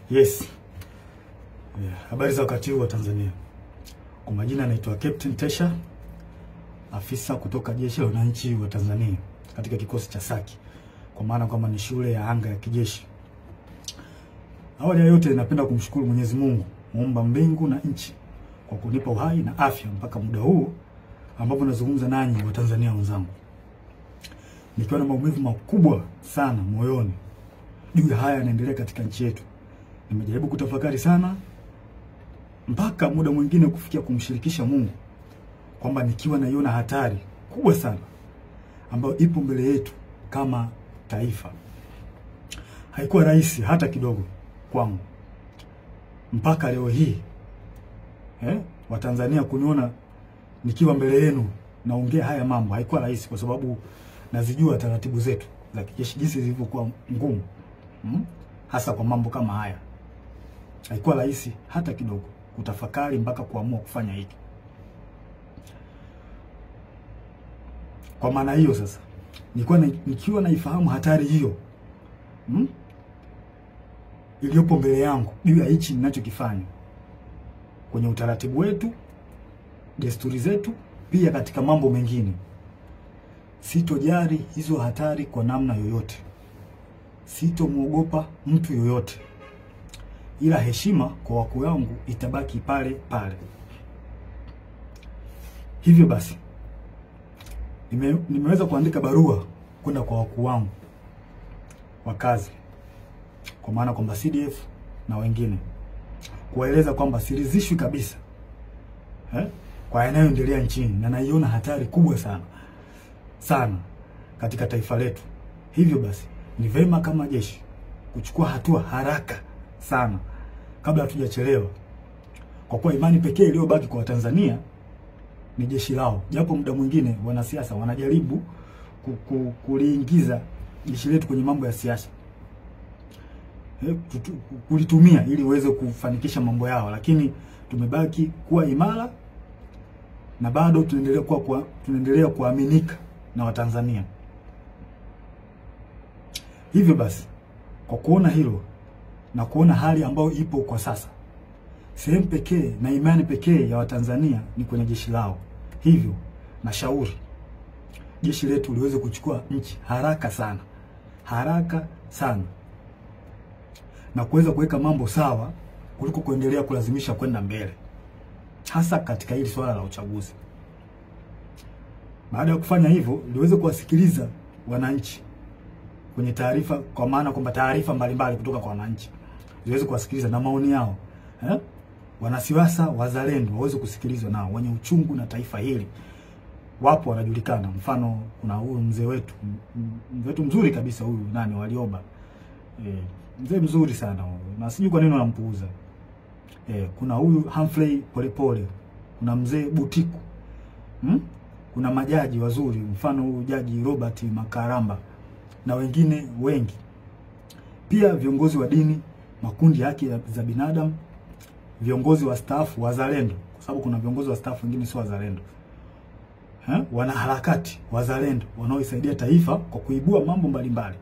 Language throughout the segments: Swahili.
Yes. Habari za wakati huu wa Tanzania. Kwa majina naitwa Captain Tesha, afisa kutoka Jeshi la Wananchi wa Tanzania katika kikosi cha Saki, kwa maana kwamba ni shule ya anga ya kijeshi. Awali ya yote napenda kumshukuru Mwenyezi Mungu, muumba mbingu na nchi, kwa kunipa uhai na afya mpaka muda huu ambapo nazungumza nanyi wa Tanzania wenzangu. Nikiwa na maumivu makubwa sana moyoni juu ya haya yanaendelea katika nchi yetu. Nimejaribu kutafakari sana mpaka muda mwingine kufikia kumshirikisha Mungu kwamba nikiwa naiona hatari kubwa sana ambayo ipo mbele yetu kama taifa. Haikuwa rahisi hata kidogo kwangu mpaka leo hii Watanzania kuniona nikiwa mbele yenu naongea haya mambo. Haikuwa rahisi kwa sababu nazijua taratibu zetu za kijeshi jinsi zilivyokuwa ngumu, hasa kwa mambo kama haya. Haikuwa rahisi hata kidogo kutafakari mpaka kuamua kufanya hiki. Kwa maana hiyo sasa, nikiwa naifahamu hatari hiyo iliyopo mbele yangu juu ya hichi ninachokifanya kwenye utaratibu wetu, desturi zetu, pia katika mambo mengine, sitojali hizo hatari kwa namna yoyote. Sitomuogopa mtu yoyote, ila heshima kwa wakuu wangu itabaki pale pale. Hivyo basi nimeweza kuandika barua kwenda kwa wakuu wangu wa kazi, kwa maana kwamba CDF na wengine, kuwaeleza kwamba siridhishwi kabisa kwa yanayoendelea nchini, na naiona hatari kubwa sana katika taifa letu. Hivyo basi ni vema kama jeshi kuchukua hatua haraka sana kabla hatujachelewa, kwa kuwa imani pekee iliyobaki kwa Tanzania ni jeshi lao. Japo muda mwingine wanasiasa wanajaribu kuliingiza jeshi letu kwenye mambo ya siasa, kulitumia ili uweze kufanikisha mambo yao, lakini tumebaki kuwa imara na bado tunaendelea kuaminika na Watanzania. Hivyo basi, kwa kuona hilo na kuona hali ambayo ipo kwa sasa, sehemu pekee na imani pekee ya Watanzania ni kwenye jeshi lao. Hivyo nashauri jeshi letu liweze kuchukua nchi haraka sana na kuweza kuweka mambo sawa kuliko kuendelea kulazimisha kwenda mbele, hasa katika hili swala la uchaguzi. Baada ya kufanya hivyo, liweze kuwasikiliza wananchi kwenye taarifa, kwa maana kwamba taarifa mbalimbali kutoka kwa wananchi ziweze kuwasikiliza na maoni yao. Wanasiasa wazalendo waweze kusikilizwa, nao wenye uchungu na taifa hili wapo, wanajulikana. Mfano, kuna huyu mzee wetu mzuri kabisa, huyu Warioba, mzee mzuri sana huyu, na sijui kwa nini wanampuuza. Kuna huyu Humphrey Polepole, kuna mzee Butiku, kuna majaji wazuri, mfano huyu Jaji Robert Makaramba na wengine wengi. Pia viongozi wa dini, makundi haki za binadamu, viongozi wa staff wazalendo, kwa sababu kuna viongozi wa staff wengine sio wazalendo, wanaharakati wazalendo wanaoisaidia taifa kwa kuibua mambo mbalimbali,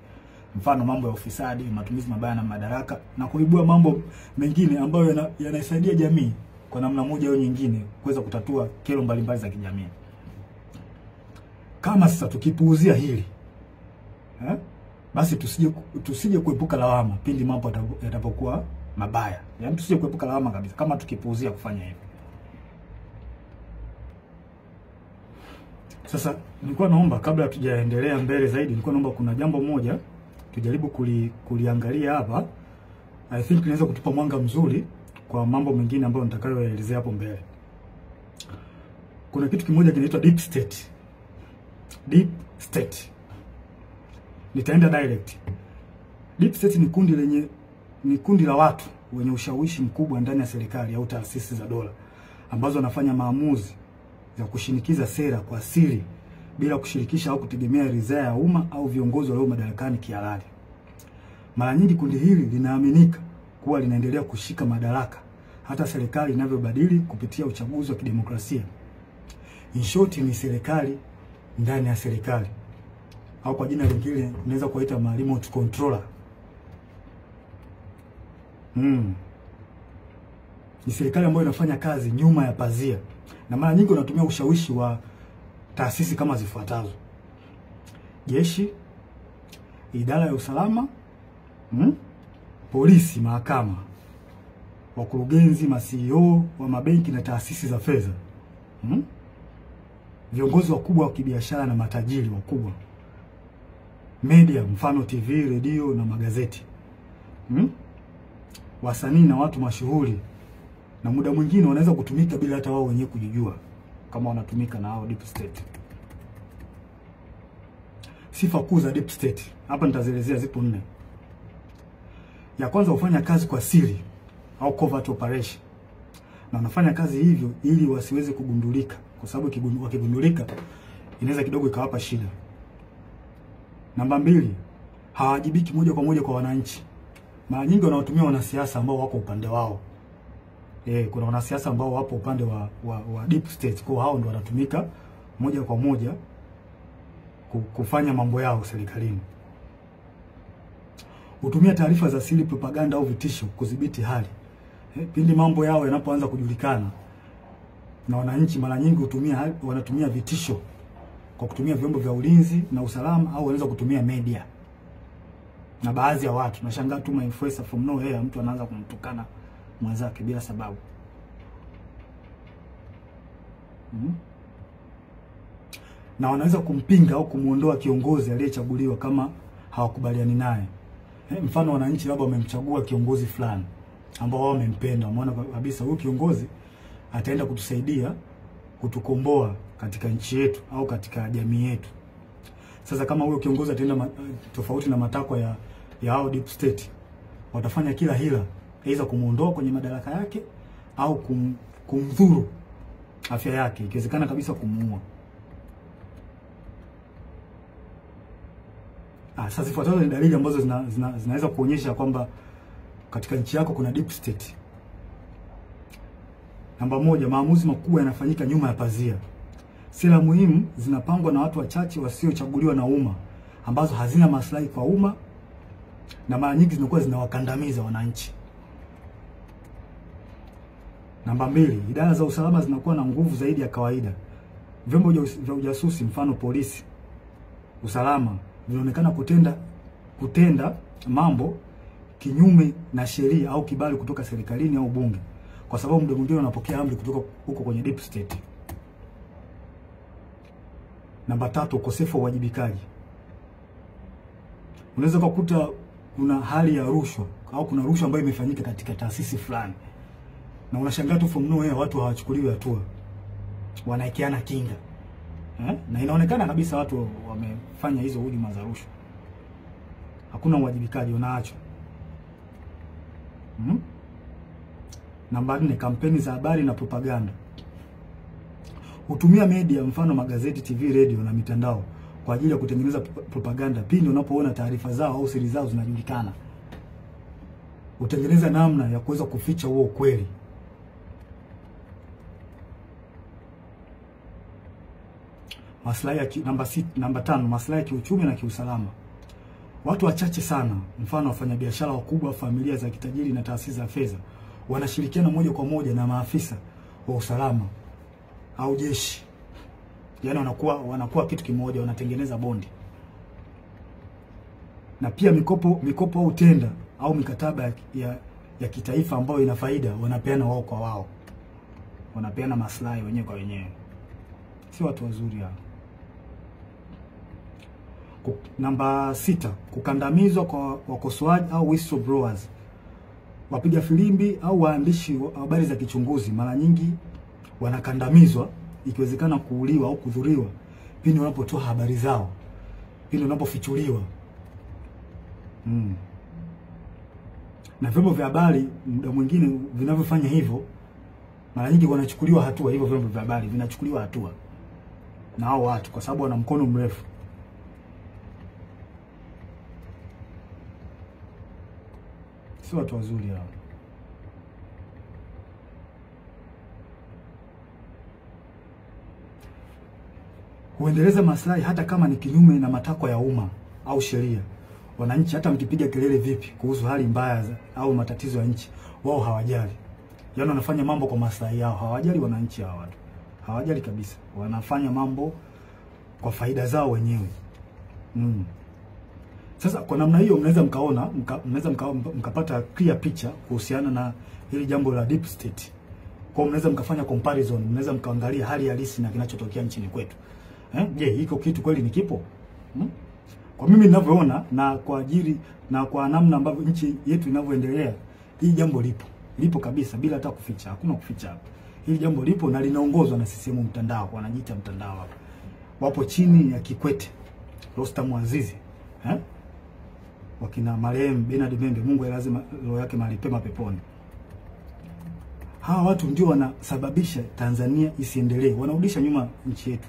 mfano mambo ya ufisadi, matumizi mabaya na madaraka, na kuibua mambo mengine ambayo yanasaidia jamii kwa namna moja au nyingine kuweza kutatua kero mbalimbali za kijamii. Kama sasa tukipuuzia hili, basi tusije kuepuka lawama pindi mambo yatapokuwa mabaya. Yaani tusije kuepuka lawama kabisa kama tukipuuzia kufanya hivyo. Sasa nilikuwa naomba, kabla hatujaendelea mbele zaidi, nilikuwa naomba kuna jambo moja tujaribu kuliangalia hapa. I think inaweza kutupa mwanga mzuri kwa mambo mengine ambayo nitakayoelezea hapo mbele. Kuna kitu kimoja kinaitwa deep state. Deep state. Nitaenda direct. Deep state ni kundi la watu wenye ushawishi mkubwa ndani ya serikali au taasisi za dola, ambazo wanafanya maamuzi ya kushinikiza sera kwa siri bila kushirikisha au kutegemea ridhaa ya umma au viongozi walio madarakani kihalali. Mara nyingi kundi hili linaaminika kuwa linaendelea kushika madaraka hata serikali inavyobadili kupitia uchaguzi wa kidemokrasia. In short, ni serikali ndani ya serikali, au kwa jina lingine unaweza kuita remote controller. Ni serikali ambayo inafanya kazi nyuma ya pazia, na mara nyingi wanatumia ushawishi wa taasisi kama zifuatazo: jeshi, idara ya usalama, polisi, mahakama, wakurugenzi, ma-CEO wa mabenki na taasisi za fedha, viongozi wakubwa wa kibiashara na matajiri wakubwa, media, mfano TV, redio na magazeti, wasanii na watu mashuhuri, na muda mwingine wanaweza kutumika bila hata wao wenyewe kujijua kama wanatumika na hao deep state. Sifa kuu za deep state hapa nitazielezea, zipo 4. Ya kwanza, hufanya kazi kwa siri au covert operation, na wanafanya kazi hivyo ili wasiweze kugundulika, kwa sababu wakigundulika inaweza kidogo ikawapa shida. Namba 2, hawajibiki moja kwa moja kwa wananchi. Mara nyingi wanawatumia wanasiasa ambao wako upande wao. Kuna wanasiasa ambao wapo upande wa deep state, kwa hao ndio wanatumika moja kwa moja kufanya mambo yao serikalini. Hutumia taarifa za siri, propaganda au vitisho kudhibiti hali. Pindi mambo yao yanapoanza kujulikana na wananchi, mara nyingi wanatumia vitisho kwa kutumia vyombo vya ulinzi na usalama, au wanaweza kutumia media. Na baadhi ya watu nashangaa tu influencer from nowhere, mtu anaanza kumtukana mwenzake bila sababu. Na wanaweza kumpinga au kumuondoa kiongozi aliyechaguliwa kama hawakubaliani naye. Mfano, wananchi labda wamemchagua kiongozi fulani ambao wao wamempenda, wameona kabisa huyu kiongozi ataenda kutusaidia kutukomboa katika nchi yetu au katika jamii yetu. Sasa kama huyo kiongozi ataenda tofauti na matakwa ya hao deep state, watafanya kila hila, aidha kumuondoa kwenye madaraka yake au kumdhuru afya yake, ikiwezekana kabisa kumuua. Sasa zifuatazo ni dalili ambazo zinaweza kuonyesha kwamba katika nchi yako kuna deep state. Namba 1, maamuzi makubwa yanafanyika nyuma ya pazia. Sera muhimu zinapangwa na watu wachache wasiochaguliwa na umma, ambazo hazina maslahi kwa umma na mara nyingi zinakuwa zinawakandamiza wananchi. Namba 2, idara za usalama zinakuwa na nguvu zaidi ya kawaida. Vyombo vya ujasusi, mfano polisi, usalama, vinaonekana kutenda mambo kinyume na sheria au kibali kutoka serikalini au bunge, kwa sababu muda mwingine wanapokea amri kutoka huko kwenye deep state. Namba 3, ukosefu wa uwajibikaji. Unaweza kukuta kuna hali ya rushwa au kuna rushwa ambayo imefanyika katika taasisi fulani, na unashangaa tu from nowhere watu hawachukuliwi hatua, wanaekeana kinga. Na inaonekana kabisa watu wamefanya hizo hujuma za rushwa. Hakuna uwajibikaji, unaachwa. Namba 4, kampeni za habari na propaganda. Hutumia media, mfano magazeti, TV, radio na mitandao kwa ajili ya kutengeneza propaganda pindi unapoona taarifa zao au siri zao zinajulikana. Utengeneza namna ya kuweza kuficha huo ukweli. Maslahi ya namba 5, maslahi ya kiuchumi na kiusalama. Watu wachache sana, mfano wafanyabiashara wakubwa, familia za kitajiri na taasisi za fedha, wanashirikiana moja kwa moja na maafisa wa usalama au jeshi. Yaani wanakuwa kitu kimoja, wanatengeneza bondi. Na pia mikopo au tenda au mikataba ya kitaifa ambayo ina faida, wanapeana wao kwa wao. Wanapeana maslahi wenyewe kwa wenyewe. Si watu wazuri hao. Namba 6, kukandamizwa kwa wakosoaji au whistleblowers. Wapiga filimbi au waandishi wa habari za kichunguzi mara nyingi wanakandamizwa, ikiwezekana kuuliwa au kudhuriwa pindi wanapotoa habari zao, pindi wanapofichuliwa. Na vyombo vya habari muda mwingine vinavyofanya hivyo, mara nyingi wanachukuliwa hatua. Hivyo vyombo vya habari vinachukuliwa hatua na hao watu kwa sababu wana mkono mrefu. Si watu wazuri hao. Huendeleza maslahi hata kama ni kinyume na matakwa ya umma au sheria. wananchi hata mkipiga kelele vipi kuhusu hali mbaya au matatizo ya nchi, wao hawajali. Yaani wanafanya mambo kwa maslahi yao, hawajali wananchi hawa watu. Hawajali kabisa. Wanafanya mambo kwa faida zao wenyewe. Sasa kwa namna hiyo mnaweza mkaona, mkapata clear picture kuhusiana na hili jambo la deep state. Kwa mnaweza mkafanya comparison, mnaweza mkaangalia hali halisi na kinachotokea nchini kwetu. Je, hiko kitu kweli ni kipo? Kwa mimi ninavyoona na kwa ajili na kwa namna ambavyo nchi yetu inavyoendelea, hii jambo lipo. Lipo kabisa bila hata kuficha. Hakuna kuficha hapa. Hili jambo lipo na linaongozwa na CCM mtandao, wanajiita mtandao hapa. Wapo chini ya Kikwete, Rostam Azizi, wakina marehemu Bernard Membe, Mungu lazima roho yake mahali pema peponi. Hawa watu ndio wanasababisha Tanzania isiendelee, wanarudisha nyuma nchi yetu.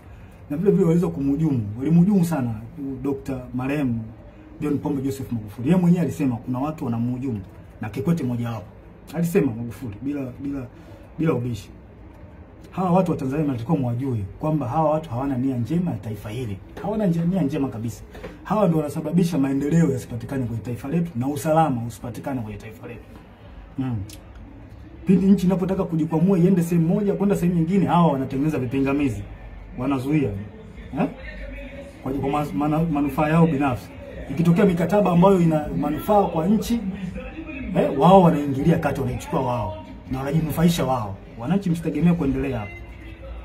Na vile vile waweza walimhujumu sana Dr. marehemu John Pombe Joseph Magufuli. Yeye mwenyewe alisema kuna watu wanamhujumu na Kikwete mmoja wapo. Alisema Magufuli bila ubishi. Hawa watu wa Tanzania wanatakiwa mwajue kwamba hawa watu hawana nia njema ya taifa hili. Hawana nia njema kabisa. Hawa ndio wanasababisha maendeleo yasipatikane kwenye taifa letu na usalama usipatikane kwenye taifa letu. Pindi nchi inapotaka kujikwamua iende sehemu moja kwenda sehemu nyingine, hawa wanatengeneza vipingamizi. Wanazuia. Kwa manufaa yao binafsi. Ikitokea mikataba ambayo ina manufaa kwa nchi, wao wanaingilia kati, wanaichukua wao na wanajinufaisha wao. Wananchi msitegemea kuendelea hapo.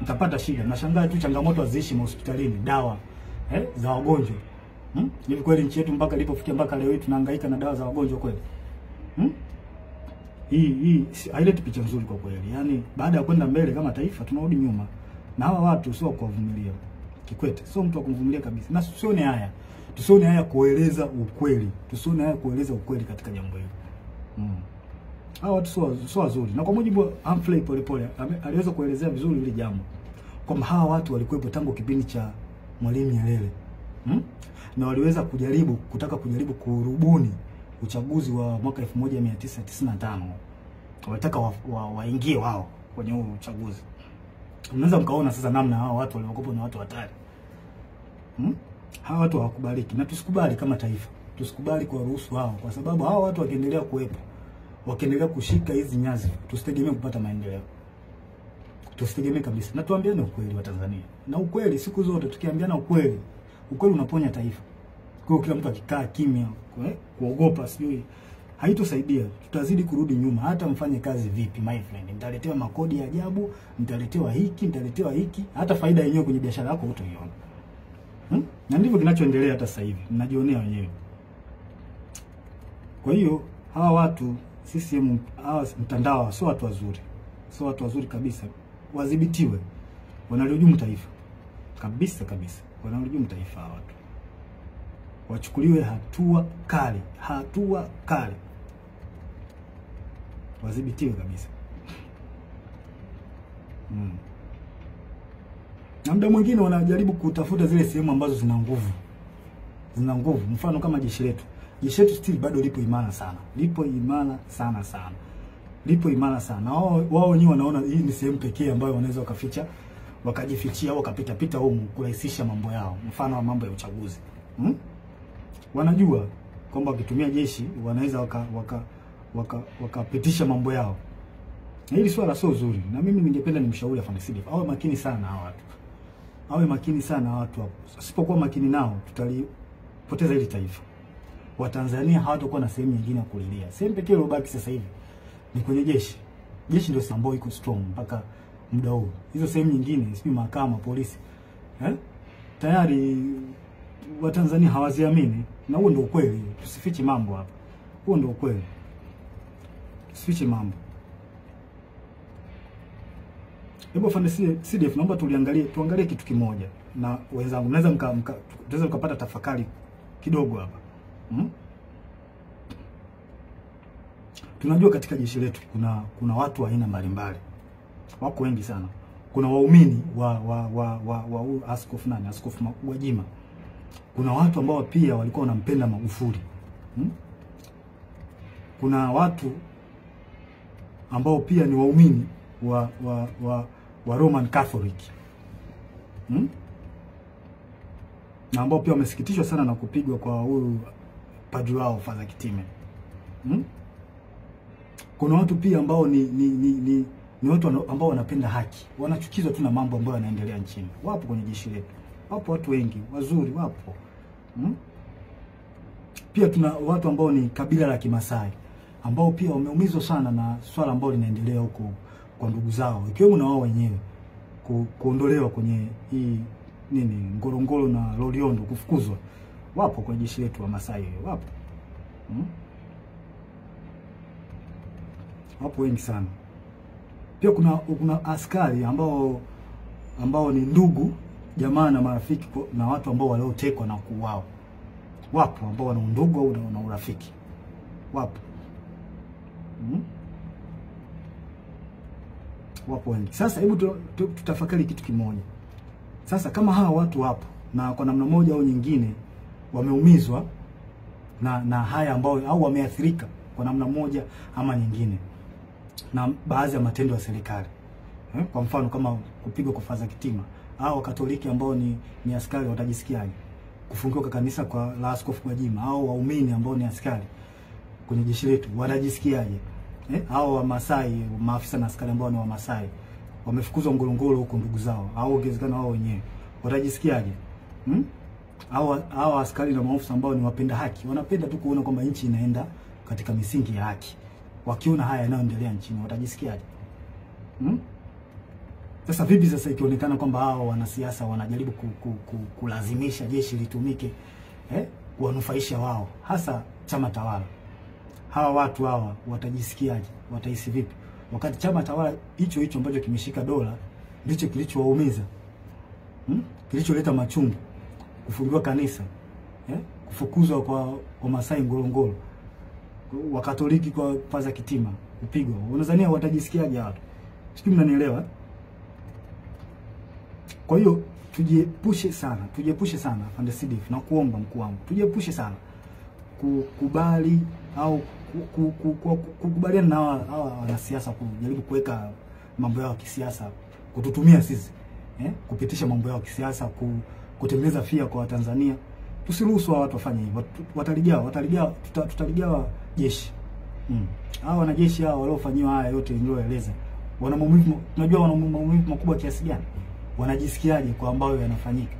Mtapata shida. Nashangaa tu changamoto haziishi hospitalini, dawa za wagonjwa. Hivi kweli nchi yetu mpaka ilipofikia mpaka leo hii tunahangaika na dawa za wagonjwa kweli? Hii haileti picha nzuri kwa kweli. Yaani baada ya kwenda mbele kama taifa tunarudi nyuma. Na hawa watu sio kuwavumilia. Kikwete sio mtu wa kuvumilia kabisa. Na tusione haya. Tusione haya kueleza ukweli. Tusione haya kueleza ukweli katika jambo hili. Hawa watu sio wazuri. Na kwa mujibu wa Humphrey Polepole aliweza kuelezea vizuri hili jambo. Kwamba hawa watu walikuwepo tangu kipindi cha Mwalimu Nyerere. Na waliweza kutaka kujaribu kurubuni uchaguzi wa mwaka 1995. Walitaka waingie wao kwenye huo uchaguzi. Mnaweza mkaona sasa namna hawa watu waliokopo na watu hatari. Hawa watu hawakubaliki na tusikubali kama taifa. Tusikubali kwa ruhusu hao kwa sababu hawa watu wakiendelea kuwepo, wakiendelea kushika hizi nyazi, tusitegemee kupata maendeleo. Tusitegemee kabisa. Na tuambiane ukweli wa Tanzania. Na ukweli siku zote tukiambiana ukweli, ukweli unaponya taifa. Kwa hiyo kila mtu akikaa kimya, kuogopa sijui haitosaidia. Tutazidi kurudi nyuma hata mfanye kazi vipi my friend. Mtaletewa makodi ya ajabu, mtaletewa hiki, hata faida yenyewe kwenye biashara yako hutaiona. Na ndivyo kinachoendelea hata sasa hivi. Mnajionea wenyewe. Kwa hiyo hawa watu CCM hawa mtandao sio watu wazuri. Sio watu wazuri kabisa. Wadhibitiwe. Wanalihujumu taifa. Kabisa. Wanalihujumu taifa hawa watu. Wachukuliwe hatua kali. Wadhibitiwe kabisa. Na muda mwingine wanajaribu kutafuta zile sehemu ambazo zina nguvu. Mfano kama jeshi letu. Jeshi letu still bado lipo imara sana. Lipo imara sana. Wao wenyewe wanaona hii ni sehemu pekee ambayo wanaweza wakajifichia au wakapita huko kurahisisha mambo yao. Mfano wa mambo ya uchaguzi. Wanajua kwamba wakitumia jeshi wanaweza wakapitisha mambo yao. Na hili swala sio zuri. Na mimi ningependa nimshauri afande CDF awe makini sana hawa watu. Awe makini sana watu hapo. Asipokuwa makini nao tutalipoteza hili taifa. Watanzania hawatakuwa na sehemu nyingine ya kulilia. Sehemu pekee iliyobaki sasa hivi ni kwenye jeshi. Jeshi ndio sambo iko strong mpaka muda huu. Hizo sehemu nyingine, sijui mahakama, polisi, tayari Watanzania hawaziamini. Na huo ndio ukweli. Tusifiche mambo hapa. Huo ndio ukweli. Tusifiche mambo. Hebu afande CDF naomba tuangalie kitu kimoja na wenzangu. Mnaweza tunaweza mkapata tafakari kidogo hapa. Tunajua katika jeshi letu kuna watu wa aina mbalimbali. Wako wengi sana. Kuna waumini wa Askofu Gwajima. Kuna watu ambao pia walikuwa wanampenda Magufuli. Kuna watu ambao pia ni waumini wa Roman Catholic. Na ambao pia wamesikitishwa sana na kupigwa kwa huyu padri wao Father Kitime. Kuna watu pia ambao ni watu ambao wanapenda haki. Wanachukizwa tu na mambo ambayo yanaendelea nchini. Wapo kwenye jeshi letu. Wapo watu wengi wazuri wapo. Pia tuna watu ambao ni kabila la Kimasai ambao pia wameumizwa sana na swala ambalo linaendelea huko kwa ndugu zao, ikiwemo na wao wenyewe kuondolewa kwenye hii Ngorongoro na Loliondo, kufukuzwa. Wapo kwenye jeshi letu wa Masai, wapo. Wapo wengi sana. Pia kuna askari ambao ni ndugu, jamaa na marafiki na watu ambao waliotekwa na kuuawa. Wapo ambao wana undugu au na urafiki. Wapo. Wapo wengi. Sasa hebu tutafakari kitu kimoja. Sasa kama hawa watu wapo na kwa namna moja au nyingine wameumizwa na haya ambao au wameathirika kwa namna moja ama nyingine na baadhi ya matendo ya serikali. Kwa mfano kama kupigwa kwa Father Kitime, au Katoliki ambao ni askari watajisikiaje? Kufungiwa kwa kanisa kwa la Askofu Gwajima, au waumini ambao ni askari kwenye jeshi letu watajisikiaje? Au wa Masai, maafisa na askari ambao ni wa Masai wamefukuzwa Ngorongoro huko ndugu zao, au ongezekana wao wenyewe watajisikiaje? Au askari na maafisa ambao ni wapenda haki, wanapenda tu kuona kwamba nchi inaenda katika misingi ya haki, wakiona haya yanayoendelea nchini watajisikiaje? Sasa vipi sasa ikionekana kwamba hao wanasiasa wanajaribu kulazimisha jeshi litumike kuwanufaisha wao, hasa chama tawala? Hawa watu hawa watajisikiaje? Watahisi vipi? Wakati chama tawala hicho ambacho kimeshika dola ndicho kilichowaumiza, kilicholeta machungu, kufungiwa kanisa, kufukuzwa kwa Masai Ngorongoro, wa Katoliki kwa Father Kitime kupigwa. Unadhania watajisikiaje watu? Sijui mnanielewa? Kwa hiyo tujiepushe sana Afande Sidif, na kuomba mkuu wangu, tujiepushe sana kukubali au kukubaliana na hawa wanasiasa kujaribu kuweka mambo yao ya kisiasa, kututumia sisi kupitisha mambo yao ya kisiasa, kutengeneza fia kwa Watanzania. Tusiruhusu watu wafanye hivyo. Tutaligawa jeshi. Hao wanajeshi hao waliofanyiwa haya yote nilioeleza, wana maumivu, tunajua wana maumivu makubwa kiasi gani? Wanajisikiaje kwa ambayo yanafanyika?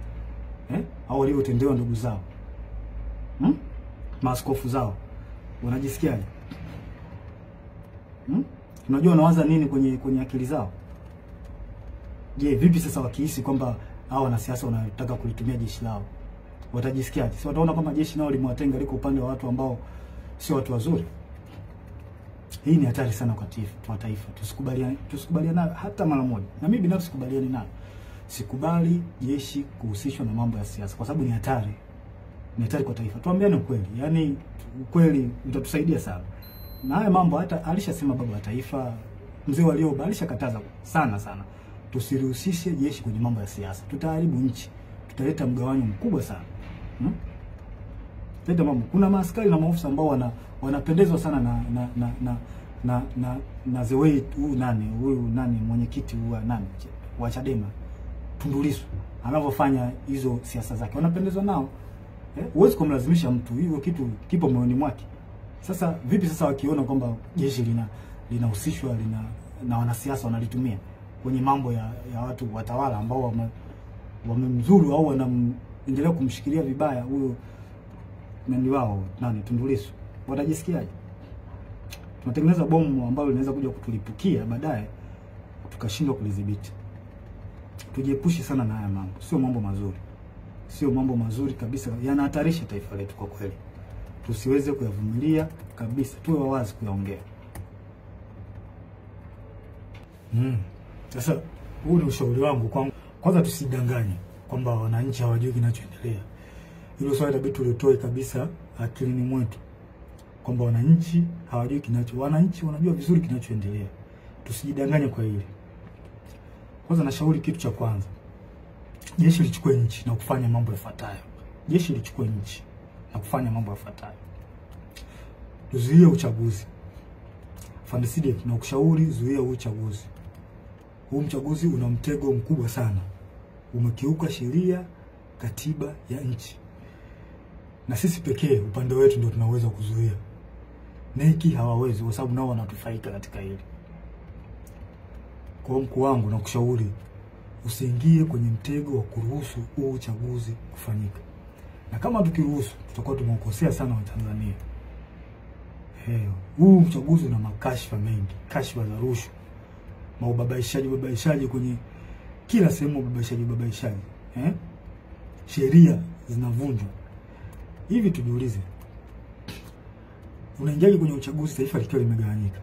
Hao waliotendewa ndugu zao, maaskofu zao, wanajisikiaje? Unajua wanawaza nini kwenye akili zao? Je, vipi sasa wakihisi kwamba hao wanasiasa wanataka kulitumia jeshi lao, watajisikiaje? Si wataona kama jeshi nao limewatenga, liko upande wa watu ambao sio watu wazuri? Hii ni hatari sana kwa taifa. Tusikubaliane hata mara moja. Na mimi binafsi sikubaliani nayo. Sikubali jeshi kuhusishwa na mambo ya siasa, kwa sababu ni hatari. Ni hatari kwa taifa. Tuambiane ukweli. Yaani ukweli utatusaidia sana. Na haya mambo hata alishasema baba wa taifa, mzee Warioba alishakataza sana. Tusirihusishe jeshi kwenye mambo ya siasa. Tutaharibu nchi. Tutaleta mgawanyo mkubwa sana. Leta mambo. Kuna maaskari na maofisa ambao wanapendezwa sana na the way huyu mwenyekiti wa Chadema Tundu Lissu anavyofanya hizo siasa zake, wanapendezwa nao. Huwezi kumlazimisha mtu, hiyo kitu kipo moyoni mwake. Sasa vipi sasa wakiona kwamba jeshi linahusishwa na wanasiasa wanalitumia kwenye mambo ya watu watawala ambao wamemzuru au wanaendelea kumshikilia vibaya huyo nani wao Tundu Lissu, watajisikiaje? Tunatengeneza bomu ambalo linaweza kuja kutulipukia baadaye tukashindwa kulidhibiti. Tujiepushe sana na haya mambo. Sio mambo mazuri. Sio mambo mazuri kabisa. Yanahatarisha taifa letu kwa kweli. Tusiweze kuyavumilia kabisa. Tuwe wawazi kuyaongea. Sasa huu ni ushauri wangu. Kwanza tusidanganye kwamba wananchi hawajui kinachoendelea. Hilo swali inabidi tulitoe kabisa akilini mwetu, kwamba wananchi hawajui wananchi wanajua vizuri kinachoendelea. Tusijidanganye kwa hili. Kwanza nashauri kitu cha kwanza, jeshi lichukue nchi na kufanya mambo yafuatayo. Jeshi lichukue nchi na kufanya mambo yafuatayo. Tuzuie uchaguzi. Afande Sidif, na kushauri zuia uchaguzi. Huu uchaguzi una mtego mkubwa sana. Umekiuka sheria, katiba ya nchi. Na sisi pekee upande wetu ndio tunaweza kuzuia. Neki hawawezi kwa sababu nao wanatufaika katika hili. Kwa mkuu wangu na kushauri usiingie kwenye mtego wa kuruhusu huu uchaguzi kufanyika. Na kama tukiruhusu tutakuwa tumekosea sana wa Tanzania. Huu uchaguzi una makashfa mengi, kashfa za rushwa, babaishaji kwenye kila sehemu, babaishaji. Sheria zinavunjwa. Hivi tujiulize. Unaingiaje kwenye uchaguzi taifa likiwa limegawanyika?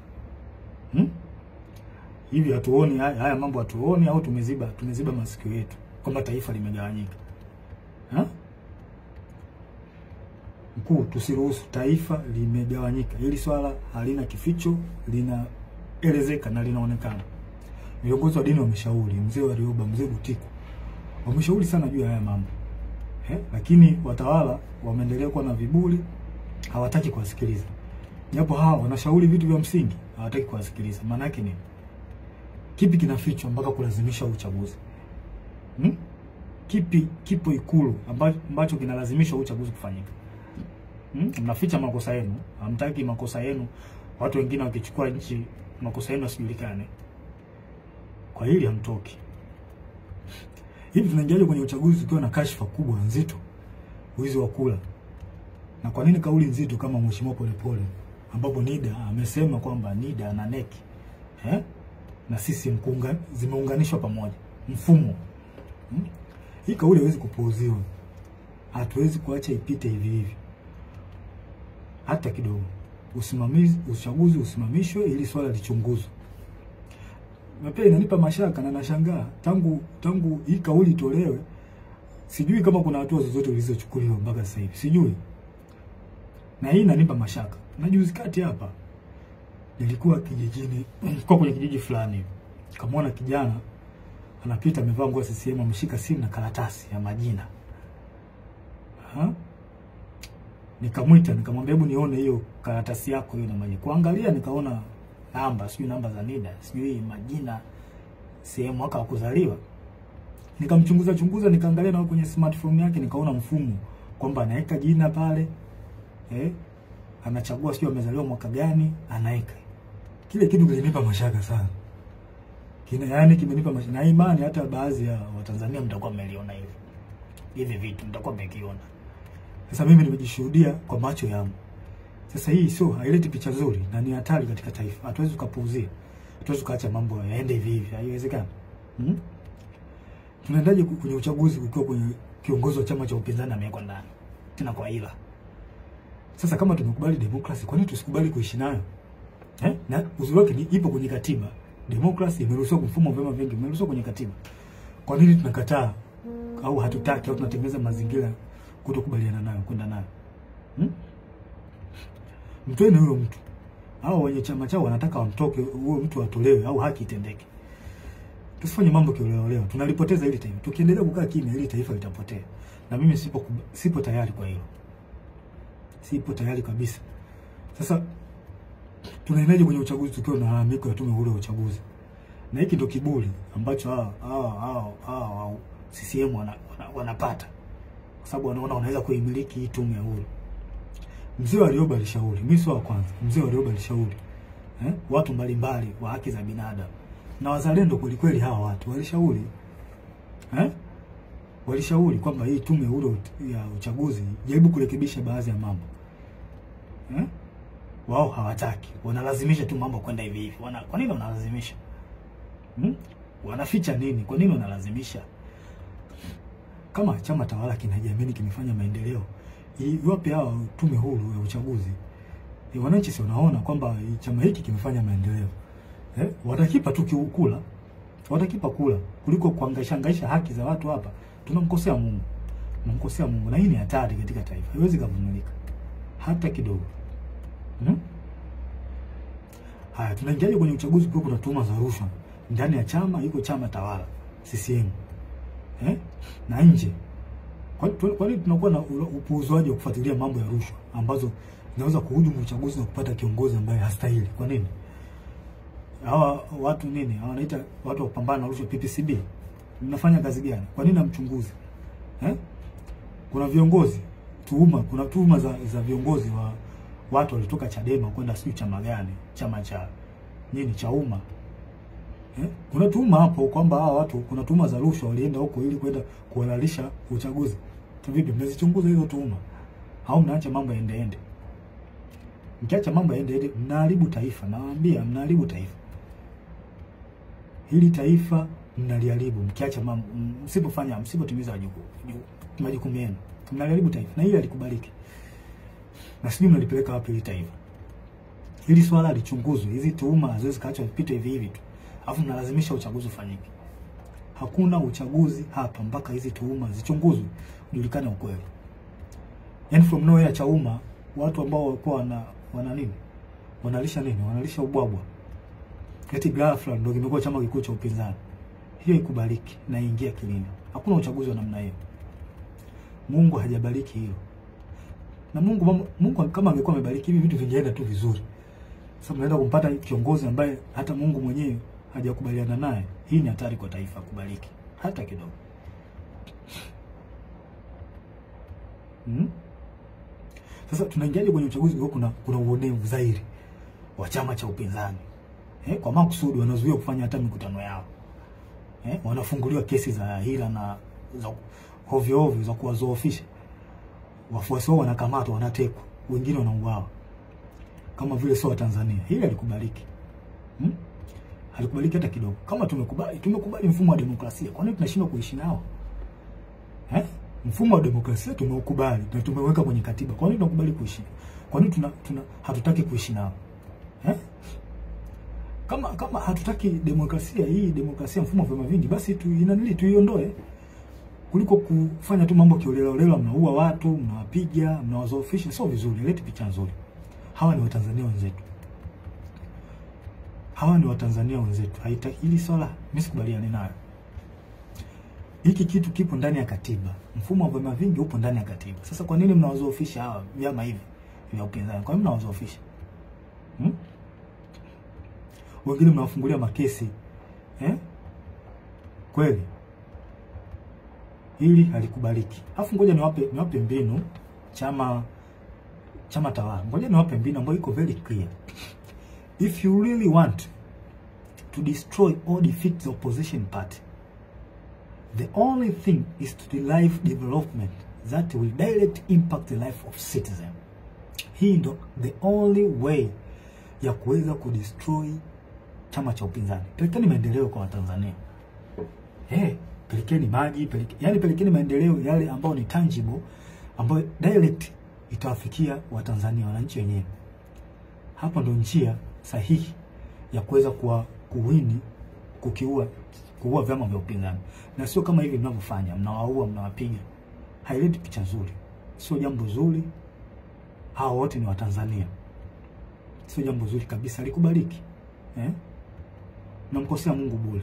Hivi hatuoni haya mambo, hatuoni au tumeziba masikio yetu kwamba taifa limegawanyika? Mkuu, tusiruhusu taifa limegawanyika. Hili swala halina kificho, linaelezeka na linaonekana. Viongozi wa dini wameshauri, mzee wa Rioba, mzee Butiku, wameshauri sana juu ya haya mambo. Lakini watawala wameendelea kuwa na viburi, hawataki kuwasikiliza. Japo hawa wanashauri vitu vya msingi, hawataki kuwasikiliza. Maana yake nini? Kipi kinafichwa mpaka kulazimisha uchaguzi? Kipo Ikulu ambacho kinalazimisha uchaguzi kufanyika? Mnaficha makosa yenu, hamtaki makosa yenu watu wengine wakichukua nchi makosa yenu yasijulikane. Kwa hili hamtoki. Hivi tunaingiaje kwenye uchaguzi tukiwa na kashfa kubwa nzito, wizi wa kula? Na kwa nini kauli nzito kama Mheshimiwa Polepole, ambapo NIDA amesema kwamba NIDA na NEC na sisi zimeunganishwa pamoja mfumo? Hii kauli haiwezi kupuuziwa. Hatuwezi kuacha ipite hivi hivi hata kidogo. Uchaguzi usimamishwe ili swala lichunguzwe. Na pia inanipa mashaka na nashangaa tangu hii kauli tolewe, sijui kama kuna hatua zozote zilizochukuliwa mpaka sasa hivi. Sijui. Na hii inanipa mashaka. Na juzi kati hapa nilikuwa kijijini, kwa kwenye kijiji fulani. Kamwona kijana anapita amevaa nguo ya CCM, ameshika simu na karatasi ya majina. Nikamwita, nikamwambia hebu nione hiyo karatasi yako hiyo na majina. Kuangalia nikaona namba, sijui namba za NIDA, sijui majina, sehemu, mwaka wa kuzaliwa. Nikamchunguza, nikaangalia na kwenye smartphone yake nikaona mfumo kwamba anaweka jina pale. Anachagua sio amezaliwa mwaka gani, anaweka. Kile kitu kilinipa mashaka sana. Kimenipa mashaka. Na imani hata baadhi ya Watanzania mtakuwa mmeliona hivi vitu mtakuwa mmekiona. Sasa mimi nimejishuhudia kwa macho yangu. Sasa hii sio, haileti picha nzuri na ni hatari katika taifa. Hatuwezi kupuuzia. Hatuwezi kuacha mambo yaende hivi. Haiwezekani. Tunaendaje kwenye uchaguzi ukiwa kwenye kiongozi wa chama cha upinzani amewekwa ndani? Tena kwa hila. Sasa kama tumekubali demokrasi, kwa nini tusikubali kuishi nayo? Na uzuri wake ni ipo kwenye katiba. Demokrasi imeruhusiwa, mfumo wa vyama vingi imeruhusiwa kwenye katiba. Kwa nini tunakataa au hatutaki au tunatengeneza mazingira kutokubaliana nayo, kwenda nayo? Mtoeni huyo mtu. Hao wenye chama chao wanataka wamtoke, huyo mtu atolewe au haki itendeke. Tusifanye mambo kioleo. Tunalipoteza hili taifa. Tukiendelea kukaa kimya hili taifa litapotea. Na mimi sipo tayari kwa hilo. Sipo tayari kabisa. Sasa tunaendaje kwenye uchaguzi tukiwa na malalamiko ya tume huru ya uchaguzi? Na hiki ndio kiburi ambacho CCM wanapata. Kwa sababu wanaona wanaweza kuimiliki hii tume huru. Mzee wa Rioba alishauri, mimi sio wa kwanza. Mzee wa Rioba alishauri watu mbalimbali wa haki za binadamu na wazalendo kweli hawa watu walishauri walishauri kwamba hii tume huru ya uchaguzi jaribu kurekebisha baadhi ya mambo. Wao hawataki, wanalazimisha tu mambo kwenda hivi hivi. Kwa nini wanalazimisha? Wanaficha nini? Kwa nini wanalazimisha? Kama chama tawala kinajiamini kimefanya maendeleo, iwapi hao tume huru ya uchaguzi? Wananchi si wanaona kwamba chama hiki kimefanya maendeleo. Watakipa tu kula. Watakipa kula kuliko kuhangaisha haki za watu hapa. Tunamkosea Mungu. Tunamkosea Mungu, na hii ni hatari katika taifa. Haiwezi kuvumilika hata kidogo. Haya, tunaingiaje kwenye uchaguzi kwa kuna tuhuma za rushwa ndani ya chama, iko chama tawala CCM na nje? Kwa nini tunakuwa na upuuzwaji wa kufuatilia mambo ya rushwa ambazo zinaweza kuhujumu uchaguzi na kupata kiongozi ambaye hastahili? Kwa nini? Hawa watu nini? Hawa wanaita watu wa kupambana na rushwa, PPCB. Mnafanya kazi gani? Kwa nini namchunguzi? Kuna viongozi kuna tuhuma za viongozi wa watu walitoka Chadema kwenda sijui chama gani, chama cha nini cha umma. Kuna tuhuma hapo kwamba hawa watu, kuna tuhuma za rushwa, walienda huko ili kwenda kuhalalisha uchaguzi. Vipi mmezichunguza hizo tuhuma? Au mnaacha mambo yaende? Mkiacha mambo yaende, mnaharibu taifa. Nawaambia mnaharibu taifa. Hili taifa mnaliharibu mkiacha mambo, msipotimiza majukumu yenu. Mnaliharibu taifa. Na hili alikubaliki. Na sijui mnalipeleka wapi hili taifa. Hili swala lichunguzwe. Hizi tuhuma haziwezi kaachwa vipite hivi hivi tu. Alafu mnalazimisha uchaguzi ufanyike. Hakuna uchaguzi hapa mpaka hizi tuhuma zichunguzwe, ujulikane ukweli. Yani from nowhere Chauma, watu ambao walikuwa wana nini? Wanalisha nini? Wanalisha ubwabwa. Eti ghafla ndio kimekuwa chama kikuu cha upinzani. Hiyo ikubaliki na ingia kilini. Hakuna uchaguzi wa namna hiyo. Mungu hajabariki hiyo. Na Mungu kama angekuwa amebariki hivi vitu vingeenda tu vizuri. Sasa mnaenda kumpata kiongozi ambaye hata Mungu mwenyewe hajakubaliana naye. Hii ni hatari kwa taifa kubariki hata kidogo. Sasa tunaingiaje kwenye uchaguzi kwa kuna uonevu zaidi wa chama cha upinzani? Kwa makusudi wanazuia kufanya hata mikutano yao. Wanafunguliwa kesi za hila na za ovyo za kuwazoofisha. Wafuasi wao wanakamatwa, wanatekwa, wengine wanauawa. Kama vile sio Tanzania. Hili alikubaliki. Alikubaliki hata kidogo. Kama tumekubali mfumo wa demokrasia, kwa nini tunashindwa kuishi nao? Mfumo wa demokrasia tumeukubali na tumeweka kwenye katiba. Kwa nini tunakubali kuishi? Kwa nini hatutaki kuishi nao? Kama hatutaki demokrasia hii, demokrasia mfumo wa vyama vingi, basi tuiondoe. Kuliko kufanya tu mambo kiolela, mnaua watu, mnawapiga, mnawazoofisha, sio vizuri, leti picha nzuri. Hawa ni Watanzania wenzetu. Haitaki hili swala, mimi sikubaliani nayo. Hiki kitu kipo ndani ya katiba. Mfumo wa vyama vingi upo ndani ya katiba. Sasa kwa nini mnawazoofisha hawa vyama hivi vya upinzani? Kwa nini mnawazoofisha? Wengine mnawafungulia makesi. Kweli? Hili halikubaliki. Alafu ngoja niwape mbinu chama tawala. Ngoja niwape mbinu ambayo iko very clear. If you really want to destroy or defeat the opposition party, the only thing is to derive development that will direct impact the life of citizen. Hii ndo the only way ya kuweza kudestroy chama cha upinzani. Pelekeni maendeleo kwa Watanzania. Pelekeni maji, pelekeni maendeleo yale ambayo ni tangible, ambayo direct itawafikia Watanzania, wananchi wenyewe. Hapo ndo njia sahihi ya kuweza kuua vyama vya upinzani. Na sio kama hivi mnavyofanya, mnawaua, mnawapiga. Haileti picha nzuri. Sio jambo zuri. Hao wote ni Watanzania. Sio jambo zuri kabisa, likubaliki. Mnamkosea Mungu bure.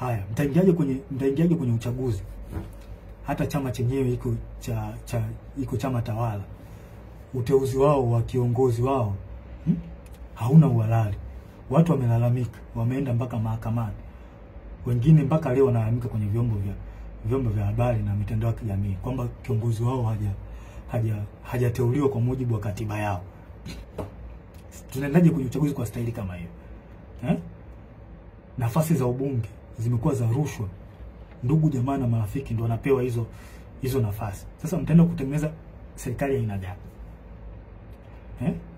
Haya, mtaingiaje kwenye uchaguzi? Hata chama chenyewe iko chama tawala. Uteuzi wao wa kiongozi wao hauna uhalali. Watu wamelalamika, wameenda mpaka mahakamani. Wengine mpaka leo wanalalamika kwenye vyombo vya habari na mitandao ya kijamii kwamba kiongozi wao hajateuliwa kwa mujibu wa katiba yao. Tunaendaje kwenye uchaguzi kwa staili kama hiyo? Nafasi za ubunge zimekuwa za rushwa. Ndugu jamaa na marafiki ndio wanapewa hizo nafasi. Sasa mtaenda kutengeneza serikali ya aina gani?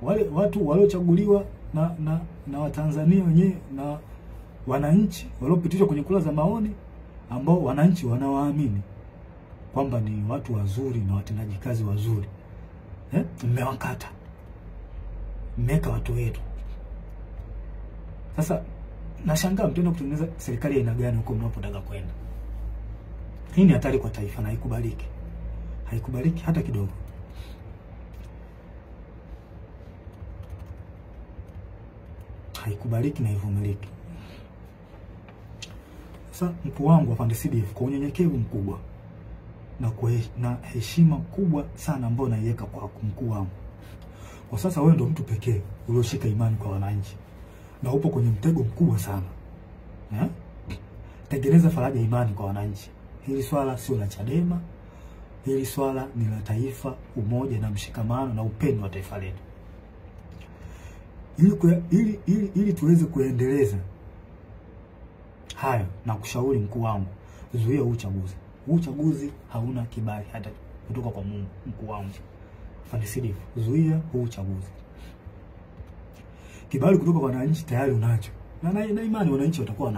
Wale watu waliochaguliwa na Watanzania wenyewe na wananchi waliopitishwa kwenye kura za maoni, ambao wananchi wanawaamini kwamba ni watu wazuri na watendaji kazi wazuri. Mmewakata. Mmeka watu wetu. Sasa nashangaa mtaenda kutengeneza serikali ya aina gani huko mnapotaka kwenda? Hii ni hatari kwa taifa na haikubaliki. Haikubaliki hata kidogo. Haikubaliki na ivumiliki. Sasa mkuu wangu afande CDF kwa unyenyekevu mkubwa na heshima kubwa sana ambayo naiweka kwa mkuu wangu. Kwa sasa wewe ndio mtu pekee ulioshika imani kwa wananchi. Na upo kwenye mtego mkubwa sana. Tengeneza faraja imani kwa wananchi. Hili swala sio la Chadema. Hili swala ni la taifa, umoja na mshikamano na upendo wa taifa letu. Ili tuweze kuendeleza hayo, na kushauri mkuu wangu, zuia uchaguzi. Uchaguzi hauna kibali hata kutoka kwa Mungu. Mkuu wangu Fandisidifu, zuia uchaguzi. Kibali kutoka kwa wananchi tayari unacho. Na imani wananchi watakuwa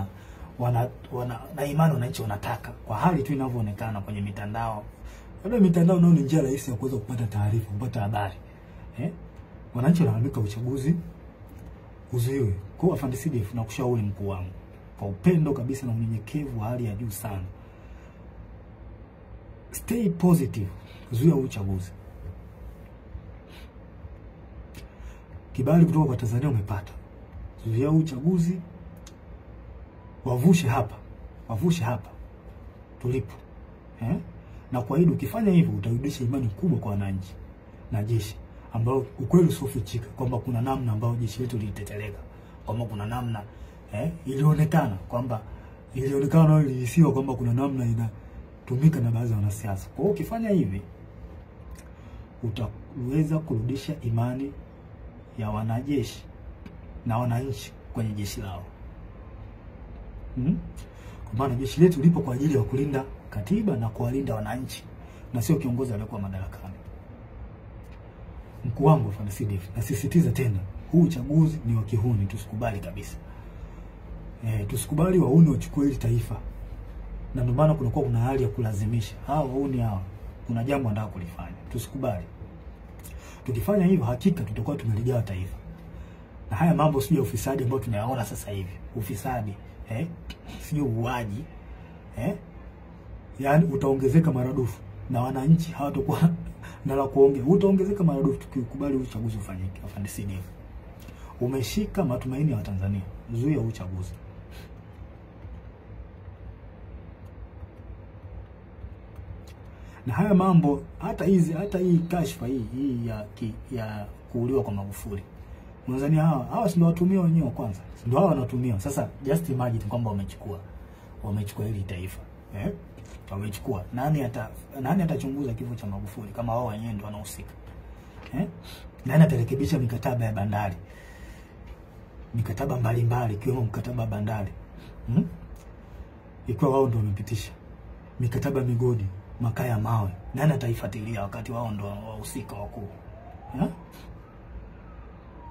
na imani wananchi wanataka, kwa hali tu inavyoonekana kwenye mitandao. Bado mitandao nao ni njia rahisi ya kuweza kupata taarifa, kupata habari. Wananchi wanaamika uchaguzi uzuiwe. Kwa Fandisidifu na kushauri mkuu wangu kwa upendo kabisa na unyenyekevu wa hali ya juu sana, stay positive, zuia uchaguzi. Kibali kutoka kwa Tanzania umepata, zuia uchaguzi, wavushe hapa tulipo. Na kwa hiyo ukifanya hivyo utarudisha imani kubwa kwa wananchi na jeshi, ambao ukweli usiofichika kwamba kuna namna ambayo jeshi letu liliteteleka, kwamba kuna namna ilionekana na ilisiwa kwamba kuna namna inatumika na baadhi ya wanasiasa. Kwa hiyo ukifanya hivi utaweza kurudisha imani ya wanajeshi na wananchi kwenye jeshi lao. Kwa maana jeshi letu lipo kwa ajili ya kulinda katiba na kuwalinda wananchi, na sio kiongozi aliyekuwa madarakani. Mkuu wangu Fandisidifu, nasisitiza tena, huu uchaguzi ni wa kihuni, tusikubali kabisa. Tusikubali wauni wachukue hili taifa. Na ndio maana kuna hali ya kulazimisha. Wauni kuna jambo wanataka kulifanya. Tusikubali. Tukifanya hivyo hakika tutakuwa tumeligawa taifa. Na haya mambo sio ya ufisadi ambao tunayaona sasa hivi. Ufisadi, sio uaji, yani utaongezeka maradufu na wananchi hawatakuwa na la kuongea. Utaongezeka maradufu tukikubali uchaguzi ufanyike. Fandisidifu, umeshika matumaini ya Watanzania, zuia uchaguzi. Na haya mambo hata hii kashfa hii ya kuuliwa kwa Magufuli, Tanzania hawa si watumia wenyewe kwanza, ndio hawa wanatumia. Sasa just imagine kwamba wamechukua hili taifa, wamechukua. Nani atachunguza kifo cha Magufuli kama wao wenyewe ndio wanahusika? Nani atarekebisha mikataba ya bandari, mikataba mbalimbali ikiwemo mkataba wa bandari, ikiwa wao ndio wamepitisha mikataba migodi, makaa ya mawe? Nani ataifuatilia wakati wao ndio wahusika wakuu?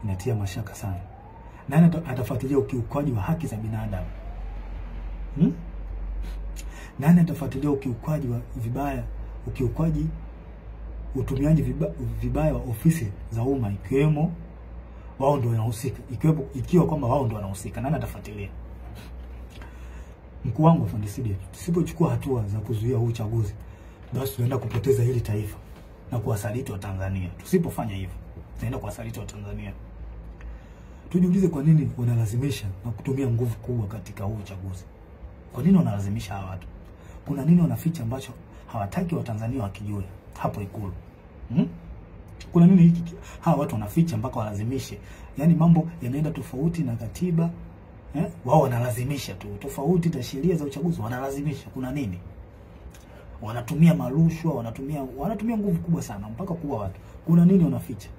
Inatia mashaka sana. Nani atafuatilia ukiukwaji wa haki za binadamu? Nani atafuatilia ukiukwaji wa utumiaji vibaya wa ofisi za umma, ikiwemo wao ndio wanahusika, ikiwa kwamba wao ndio wanahusika? Nani atafuatilia? Mkuu wangu Fandisidifu, tusipochukua hatua za kuzuia uchaguzi, basi tunaenda kupoteza hili taifa na kuwasaliti wa Tanzania. Tusipofanya hivyo, tunaenda kuwasaliti wa Tanzania. Tujiulize kwa nini wanalazimisha na kutumia nguvu kubwa katika huu uchaguzi. Kwa nini wanalazimisha hawa watu? Kuna nini wanaficha ambacho hawataki wa Tanzania wakijue hapo Ikulu? Kuna nini hiki hawa watu wanaficha mpaka walazimishe? Yaani mambo yanaenda tofauti na katiba, wao wanalazimisha tu. Tofauti na sheria za uchaguzi wanalazimisha. Kuna nini? Wanatumia marushwa, wanatumia nguvu kubwa sana mpaka kuua watu. Kuna nini wanaficha?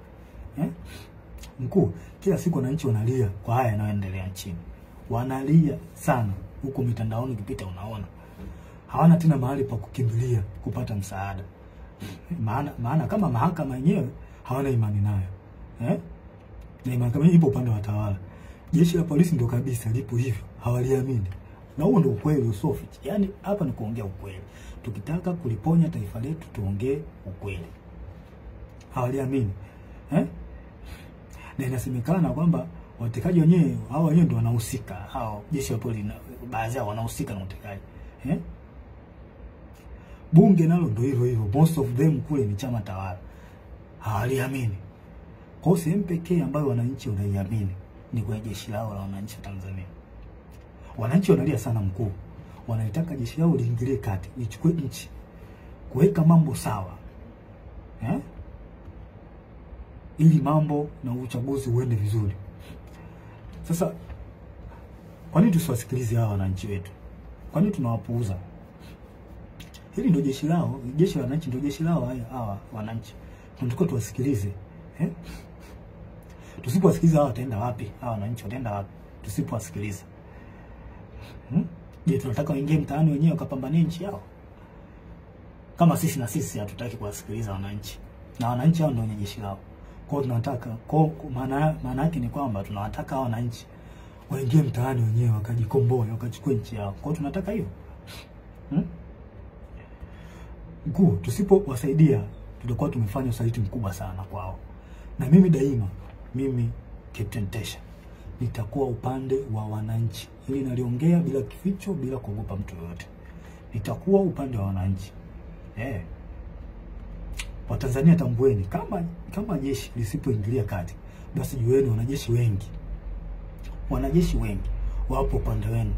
Mkuu, kila siku wananchi wanalia kwa haya yanayoendelea nchini. Wanalia sana. Huko mitandaoni ukipita unaona. Hawana tena mahali pa kukimbilia kupata msaada. Maana kama mahakama yenyewe hawana imani nayo. Na mahakama ipo upande wa tawala. Jeshi la polisi ndio kabisa lipo hivyo, hawaliamini. Na huo ndio ukweli usofichi. Yaani hapa ni kuongea ukweli. Tukitaka kuliponya taifa letu tuongee ukweli. Hawaliamini. Na inasemekana kwamba watekaji wenyewe hao wenyewe ndio wanahusika. Hao jeshi la polisi baadhi yao wanahusika na utekaji. Bunge nalo ndio hivyo. Most of them kule ni chama tawala. Hawaliamini. Kwa sehemu pekee ambayo wananchi wanaiamini ni kwa jeshi lao la wananchi wa Tanzania. Wananchi wanalia sana mkuu. Wanaitaka jeshi lao liingilie kati, lichukue nchi, kuweka mambo sawa. Ili mambo na uchaguzi uende vizuri. Sasa kwa nini tusiwasikilize hawa wananchi wetu? Kwa nini tunawapuuza? Hili ndio jeshi lao, jeshi la wananchi ndio jeshi lao hawa wananchi. Tunataka tuwasikilize. Tusipowasikiliza hawa wataenda wapi? Hawa wananchi wataenda wapi tusipowasikiliza? Je, tunataka waingie mtaani wenyewe wakapambanie nchi yao? Kama sisi hatutaki kuwasikiliza wananchi. Na wananchi hao ndio wenye jeshi lao. Kwa hiyo tunataka maana yake ni kwamba tunawataka hao wananchi waingie mtaani wenyewe wakajikomboe, wakachukue nchi yao. Kwa hiyo tunataka hiyo. Mkuu, tusipowasaidia tutakuwa tumefanya usaliti mkubwa sana kwao. Na mimi daima, mimi Captain Tesha nitakuwa upande wa wananchi. Hili naliongea bila kificho, bila kuogopa mtu yoyote. Nitakuwa upande wa wananchi. Watanzania tambueni, kama jeshi lisipoingilia kati, basi jueni wanajeshi wengi wapo upande wenu.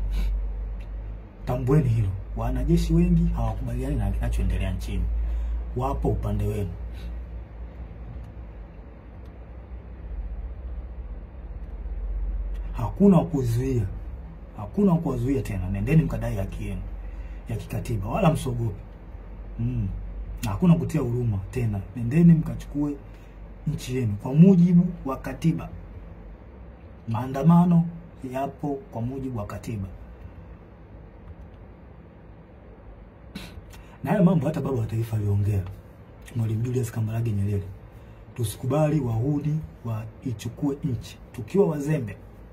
Tambueni hilo. Wanajeshi wengi hawakubaliani na kinachoendelea nchini. Wapo upande wenu. Hakuna kuzuia tena. Nendeni mkadai haki yenu ya kikatiba, wala msogope. Na hakuna kutia huruma tena. Nendeni mkachukue nchi yenu kwa mujibu wa katiba. Maandamano yapo kwa mujibu wa katiba. Na haya mambo hata baba wa taifa aliongea, Mwalimu Julius Kambarage Nyerere. Tusikubali wahudi waichukue nchi.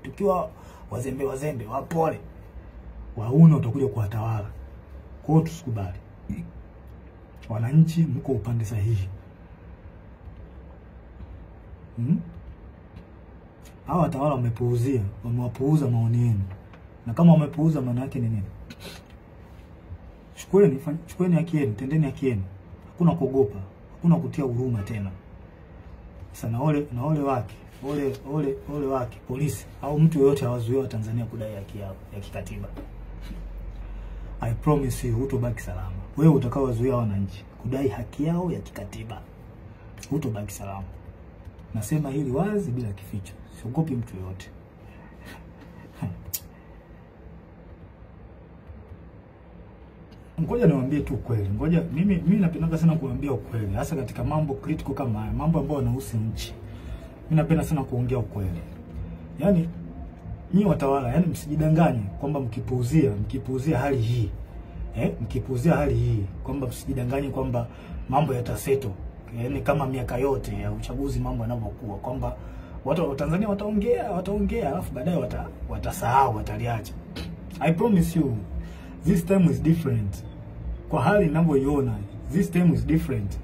Tukiwa wazembe, wapole, wahuni watakuja kuwatawala. Kwa hiyo tusikubali. Wananchi mko upande sahihi. Hawa watawala wamewapuuza maoni yenu. Na kama wamepuuza maana yake ni nini? Chukueni haki yenu, tendeni haki yenu. Hakuna kuogopa, hakuna kutia huruma tena. Sasa na ole wake polisi au mtu yoyote hawazuia Tanzania kudai haki yao ya kikatiba. I promise you hutobaki salama. Wewe utakaowazuia wananchi kudai haki yao ya kikatiba, hutobaki salama. Nasema hili wazi bila kificho. Siogopi mtu yoyote. Ngoja niwaambie tu ukweli. Mimi napenda sana kuambia ukweli, hasa katika mambo critical kama haya, mambo ambayo yanahusu nchi. Mimi napenda sana kuongea ukweli. Yaani nyinyi watawala, yani msijidanganye kwamba mkipuuzia hali hii. Mkipuuzia hali hii kwamba msijidanganye kwamba mambo yataseto. Yaani kama miaka yote ya uchaguzi mambo yanavyokuwa, kwamba watu wa Tanzania wataongea alafu baadaye watasahau, wataliacha. I promise you this time is different. Kwa hali ninavyoiona, this time is different.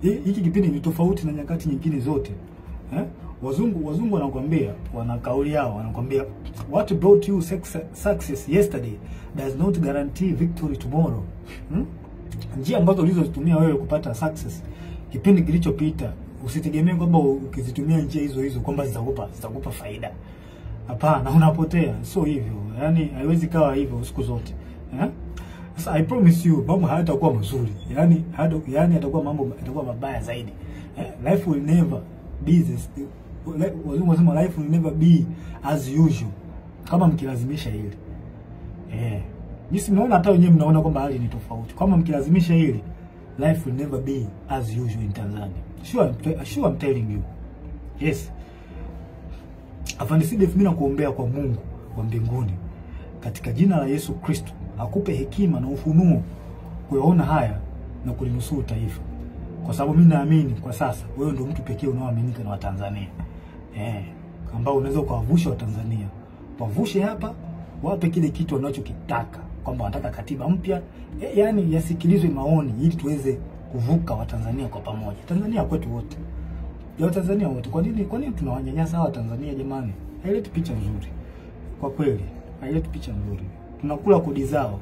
Hiki kipindi ni tofauti na nyakati nyingine zote. Wazungu wanakuambia, wana kauli yao, wanakuambia what brought you success yesterday does not guarantee victory tomorrow. Njia ambazo ulizozitumia wewe kupata success kipindi kilichopita, usitegemee kwamba ukizitumia njia hizo kwamba zitakupa faida. Hapana, unapotea. Sio hivyo. Yaani haiwezi kawa hivyo siku zote. Sasa I promise you mambo hayatakuwa mazuri. Yaani yatakuwa mabaya zaidi. Life will never be this. Wazungu wanasema life will never be as usual kama mkilazimisha hili. Mimi naona hata wenyewe mnaona kwamba hali ni tofauti. Kama mkilazimisha hili, life will never be as usual in Tanzania. Sure I'm telling you. Yes. Afande Sidef, mimi nakuombea kwa Mungu wa mbinguni katika jina la Yesu Kristo akupe hekima na ufunuo kuyaona haya na kulinusuru taifa. Kwa sababu mimi naamini kwa sasa wewe ndio mtu pekee unaoaminika na Watanzania. Ambao unaweza kuwavusha Watanzania. Wavushe hapa, wape kile kitu wanachokitaka, kwamba wanataka katiba mpya, yani yasikilizwe maoni ili tuweze kuvuka Watanzania kwa pamoja. Tanzania kwetu wote. Ya Watanzania wote. Kwa nini tunawanyanyasa hawa Tanzania jamani? Haileti picha nzuri. Kwa kweli, haileti picha nzuri. Tunakula kodi zao.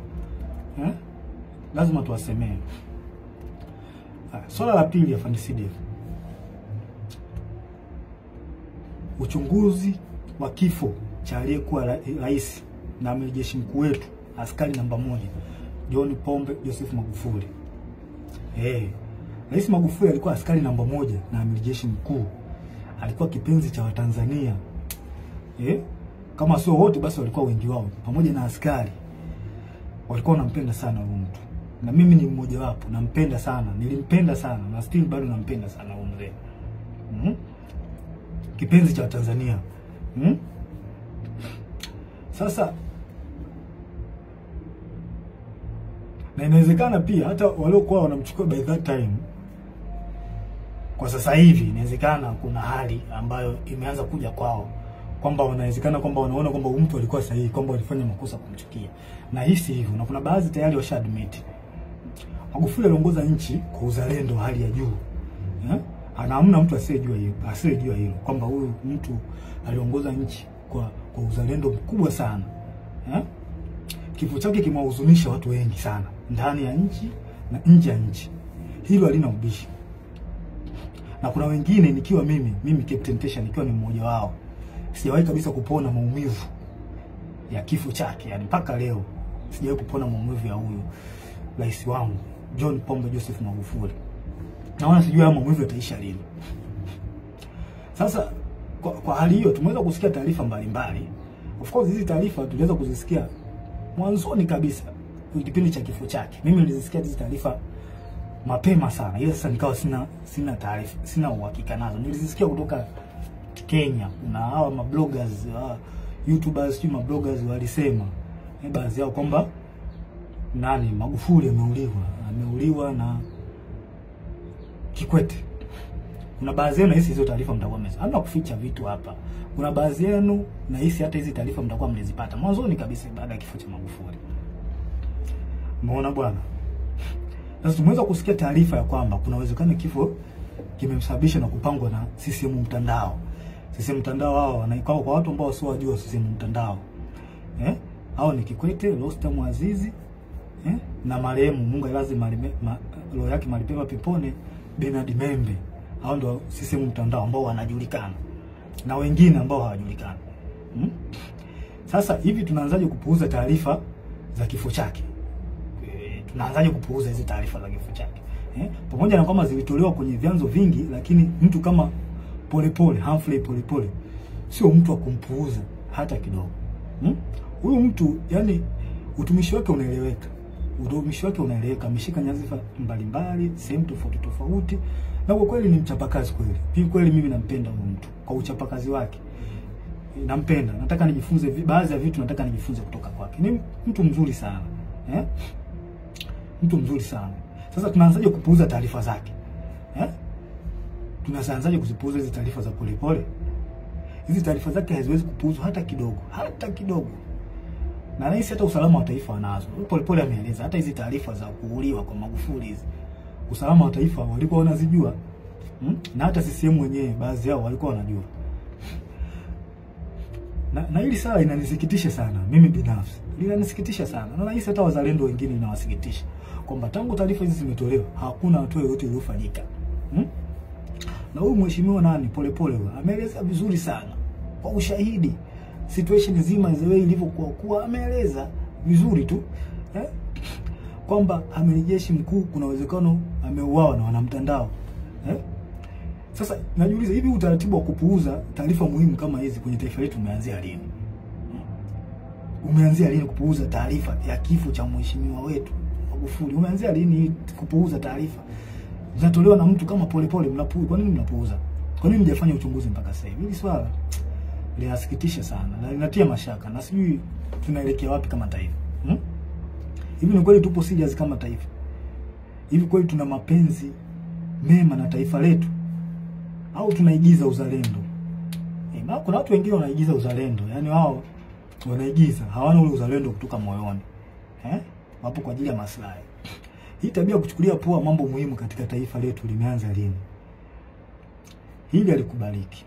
Lazima tuwasemee. Swala la pili ya Afande Sidef. Uchunguzi wa kifo cha aliyekuwa rais na amiri jeshi mkuu wetu, askari namba 1, John Pombe Joseph Magufuli. Rais Magufuli alikuwa askari namba 1 na amiri jeshi mkuu. Alikuwa kipenzi cha Watanzania. Kama sio wote basi walikuwa wengi wao, pamoja na askari. Walikuwa wanampenda sana huyu mtu. na mimi ni mmoja wapo, nampenda sana, nilimpenda sana na still bado nampenda sana huyo mzee. Kipenzi cha Tanzania. Sasa na inawezekana pia hata waliokuwa wanamchukua by that time, kwa sasa hivi inawezekana kuna hali ambayo imeanza kuja kwao, kwamba wanawezekana kwamba wanaona kwamba mtu alikuwa sahihi, kwamba walifanya makosa kumchukia. Na hisi hivyo, na kuna baadhi tayari washa admit. Magufuli aliongoza nchi kwa uzalendo hali ya juu. Hamna mtu asiyejua hilo kwamba huyu mtu aliongoza nchi kwa uzalendo mkubwa sana. Kifo chake kimewahuzunisha watu wengi sana ndani ya nchi na nje ya nchi. Hilo halina ubishi. Na kuna wengine nikiwa mimi Captain Tesha nikiwa ni mmoja wao, sijawahi kabisa kupona maumivu ya kifo chake. Yani mpaka leo sijawahi kupona maumivu ya huyu rais wangu John Pombe Joseph Magufuli. Naona sijui haya maumivu yataisha lini. Sasa kwa hali hiyo tumeweza kusikia taarifa mbalimbali. Of course hizi taarifa tuliweza kuzisikia mwanzoni kabisa kipindi cha kifo chake. Mimi nilizisikia hizi taarifa mapema sana. Ile sasa nikawa sina taarifa, sina uhakika nazo. Nilizisikia kutoka Kenya. Kuna hawa mabloggers, YouTubers, mabloggers walisema baadhi yao kwamba Magufuli ameuliwa na Kikwete. Kuna baadhi yenu nahisi hizo taarifa mtakuwa mmeza. Hamna kuficha vitu hapa. Kuna baadhi yenu nahisi hata hizi taarifa mtakuwa mlizipata mwanzoni kabisa baada ya kifo cha Magufuli. Umeona bwana? Sasa tumeweza kusikia taarifa ya kwamba kuna uwezekano kifo kimemsababisha na kupangwa na CCM mtandao. CCM mtandao hao wanaikao kwa watu ambao sio wajua CCM mtandao. Hao ni Kikwete, Rostam Azizi, na marehemu Mungu ailaze roho yake mahali pema peponi Bernard Membe. Hao ndio CCM mtandao ambao wanajulikana. Na wengine ambao hawajulikani. Sasa hivi tunaanzaje kupuuza taarifa za kifo chake? Tunaanzaje kupuuza hizo taarifa za kifo chake? Pamoja na kwamba zilitolewa kwenye vyanzo vingi, lakini mtu kama Humphrey Polepole sio mtu wa kumpuuza hata kidogo. Huyu mtu yani utumishi wake unaeleweka. Ameshika nyadhifa mbalimbali, sehemu tofauti. Na kwa kweli ni mchapakazi kweli. Kweli mimi nampenda huyu mtu kwa uchapakazi wake. Nampenda. Nataka nijifunze baadhi ya vitu, nataka nijifunze kutoka kwake. Ni mtu mzuri sana. Mtu mzuri sana. Sasa tunaanzaje kupuuza taarifa zake? Tunaanzaje kuzipuuza hizo taarifa za Polepole? Hizi taarifa zake haziwezi kupuuzwa hata kidogo. Na nahisi hata usalama wa taifa wanazo. Polepole ameeleza hata hizi taarifa za kuuliwa kwa Magufuli hizi, usalama wa taifa walikuwa wanazijua. Na hata CCM wenyewe baadhi yao walikuwa wanajua. Na hili sala inanisikitisha sana mimi binafsi. Linanisikitisha sana. Na nahisi hata wazalendo wengine inawasikitisha kwamba tangu taarifa hizi zimetolewa hakuna hatua yoyote iliyofanyika. Na huyu mheshimiwa Polepole ameeleza vizuri sana kwa ushahidi situation nzima zewe ilivyokuwa ameeleza vizuri tu. Kwamba amiri jeshi mkuu kuna uwezekano ameuawa na wanamtandao. Sasa najiuliza hivi utaratibu wa kupuuza taarifa muhimu kama hizi kwenye taifa letu umeanzia lini? Umeanzia lini kupuuza taarifa ya kifo cha mheshimiwa wetu Magufuli? Umeanzia lini kupuuza taarifa zinatolewa na mtu kama Polepole? Mnapuuza. Kwa nini mnapuuza? Kwa nini mjafanya uchunguzi mpaka sasa hivi? Hili swala linasikitisha sana na linatia mashaka, na sijui tunaelekea wapi kama taifa. Hivi ni kweli tupo serious kama taifa? Hivi kweli tuna mapenzi mema na taifa letu au tunaigiza uzalendo? Kuna watu wengine wanaigiza uzalendo, yani wao wanaigiza, hawana ule uzalendo kutoka moyoni. Wapo kwa ajili ya maslahi. Hii tabia kuchukulia poa mambo muhimu katika taifa letu limeanza lini? Hili alikubaliki.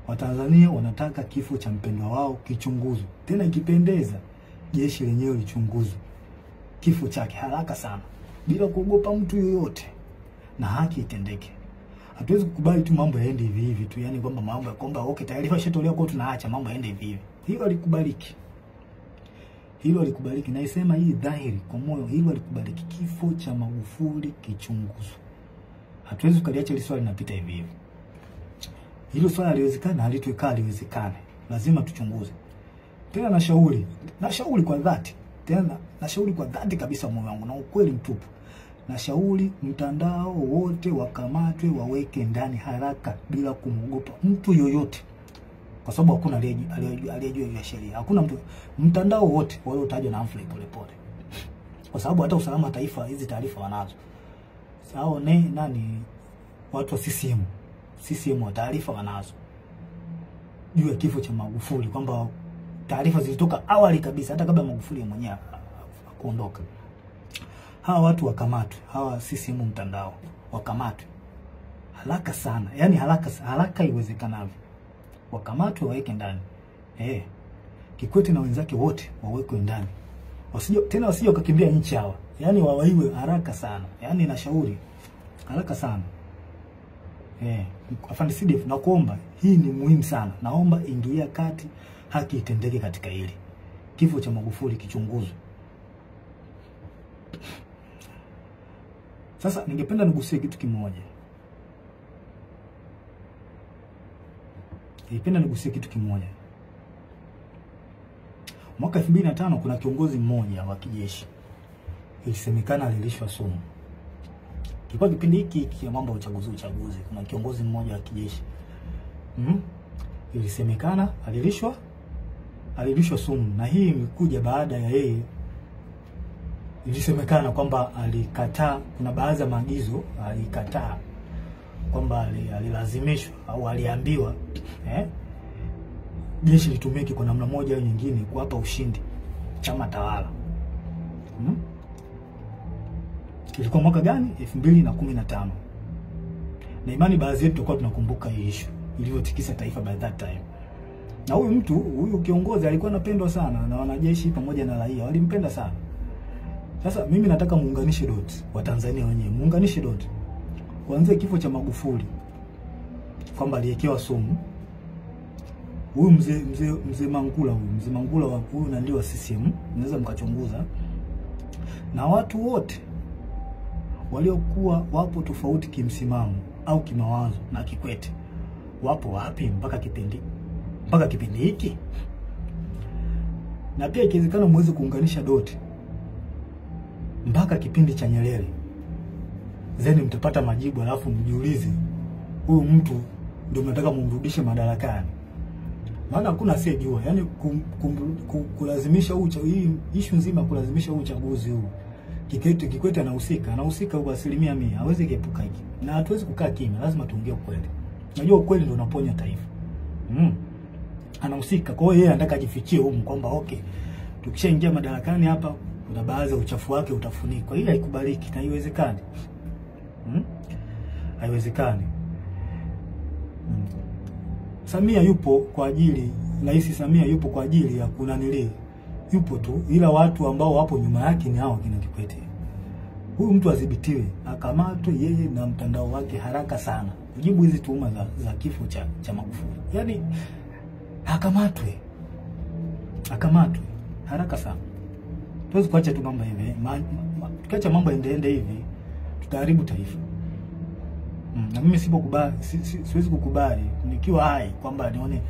Watanzania wanataka kifo cha mpendwa wao kichunguzwe. Tena ikipendeza jeshi lenyewe lichunguzwe kifo chake haraka sana bila kuogopa mtu yoyote, na haki itendeke. Hatuwezi kukubali tu mambo yaende hivi hivi tu, yani kwamba mambo ya kwamba taarifa ishatolewa kwa tunaacha mambo yaende hivi hivi. Hilo alikubaliki. Na isema hii dhahiri kwa moyo, hilo alikubaliki. Kifo cha Magufuli kichunguzwe. Hatuwezi kuliacha ile swali linapita hivi hivi. Hilo swala haliwezekana, haliwezekane. Lazima tuchunguze. Tena nashauri kwa dhati. Tena nashauri kwa dhati kabisa moyo wangu na ukweli mtupu, nashauri mtandao wote wakamatwe, waweke ndani haraka bila kumogopa mtu yoyote, kwa sababu hakuna aliyejua hiyo sheria. Hakuna mtu, mtandao wote waliotajwa na Humphrey Polepole, kwa sababu hata usalama wa taifa hizi taarifa wanazo. Sawa, nani watu wa CCM wa taarifa wanazo juu ya kifo cha Magufuli, kwamba taarifa zilitoka awali kabisa hata kabla Magufuli mwenyewe kuondoka. Hawa watu wakamatwe, hawa CCM mtandao wakamatwe haraka sana, yani haraka iwezekanavyo, wakamatwe, waweke ndani. Kikwete na wenzake wote wawekwe ndani, wasije wakakimbia nchi hawa, yani wawaiwe haraka sana, yani nashauri haraka sana. Afande CDF, nakuomba, hii ni muhimu sana, naomba ingilia kati, haki itendeke katika hili. Kifo cha Magufuli kichunguzwe. Sasa ningependa nigusie kitu kimoja. Mwaka 2005 kuna kiongozi mmoja wa kijeshi ilisemekana alilishwa sumu. Kilikuwa kipindi hiki ya mambo ya uchaguzi, kuna kiongozi mmoja wa kijeshi ilisemekana alilishwa sumu, na hii imekuja baada ya yeye, ilisemekana kwamba alikataa, kuna baadhi ya maagizo alikataa, kwamba alilazimishwa au aliambiwa jeshi litumike kwa namna moja au nyingine kuwapa ushindi chama tawala. Ilikuwa mwaka gani? 2015. Na imani baadhi yetu tulikuwa tunakumbuka hii issue iliyotikisa taifa by that time. Na huyu kiongozi alikuwa anapendwa sana na wanajeshi pamoja na raia, walimpenda sana. Sasa mimi nataka muunganishe dots, wa Tanzania wenyewe muunganishe dots. Kuanzia kifo cha Magufuli kwamba aliyekewa sumu, huyu mzee Mangula huyu na ndio wa CCM, mnaweza mkachunguza, na watu wote waliokuwa wapo tofauti kimsimamo au kimawazo na Kikwete wapo wapi mpaka kipindi hiki? Na pia ikiwezekana muweze kuunganisha doti mpaka kipindi cha Nyerere, zeni mtapata majibu, alafu mjiulize huyu mtu ndio mnataka mumrudishe madarakani. Maana hakuna asiyejua, yani kulazimisha hii issue nzima, kulazimisha uchaguzi huu. Kikwete anahusika kwa 100%, hawezi kuepuka hiki. Na hatuwezi kukaa kimya, lazima tuongee ukweli. Unajua ukweli ndio unaponya taifa. Anahusika, kwa hiyo yeye anataka ajifichie huko kwamba okay, tukishaingia madarakani hapa kuna baadhi ya uchafu wake utafunikwa. Hii haikubaliki na haiwezekani. Haiwezekani. Samia yupo kwa ajili, Rais Samia yupo kwa ajili ya kunanili, yupo tu, ila watu ambao wapo nyuma yake ni hao kina Kikwete. Huyu mtu adhibitiwe, akamatwe yeye na mtandao wake haraka sana, kujibu hizi tuhuma za kifo cha Magufuli. Yani akamatwe haraka sana. Tuwezi kuacha tu mambo hivi. Tukiacha mambo ende hivi tutaharibu taifa. Na mimi siwezi kukubali nikiwa hai kwamba nione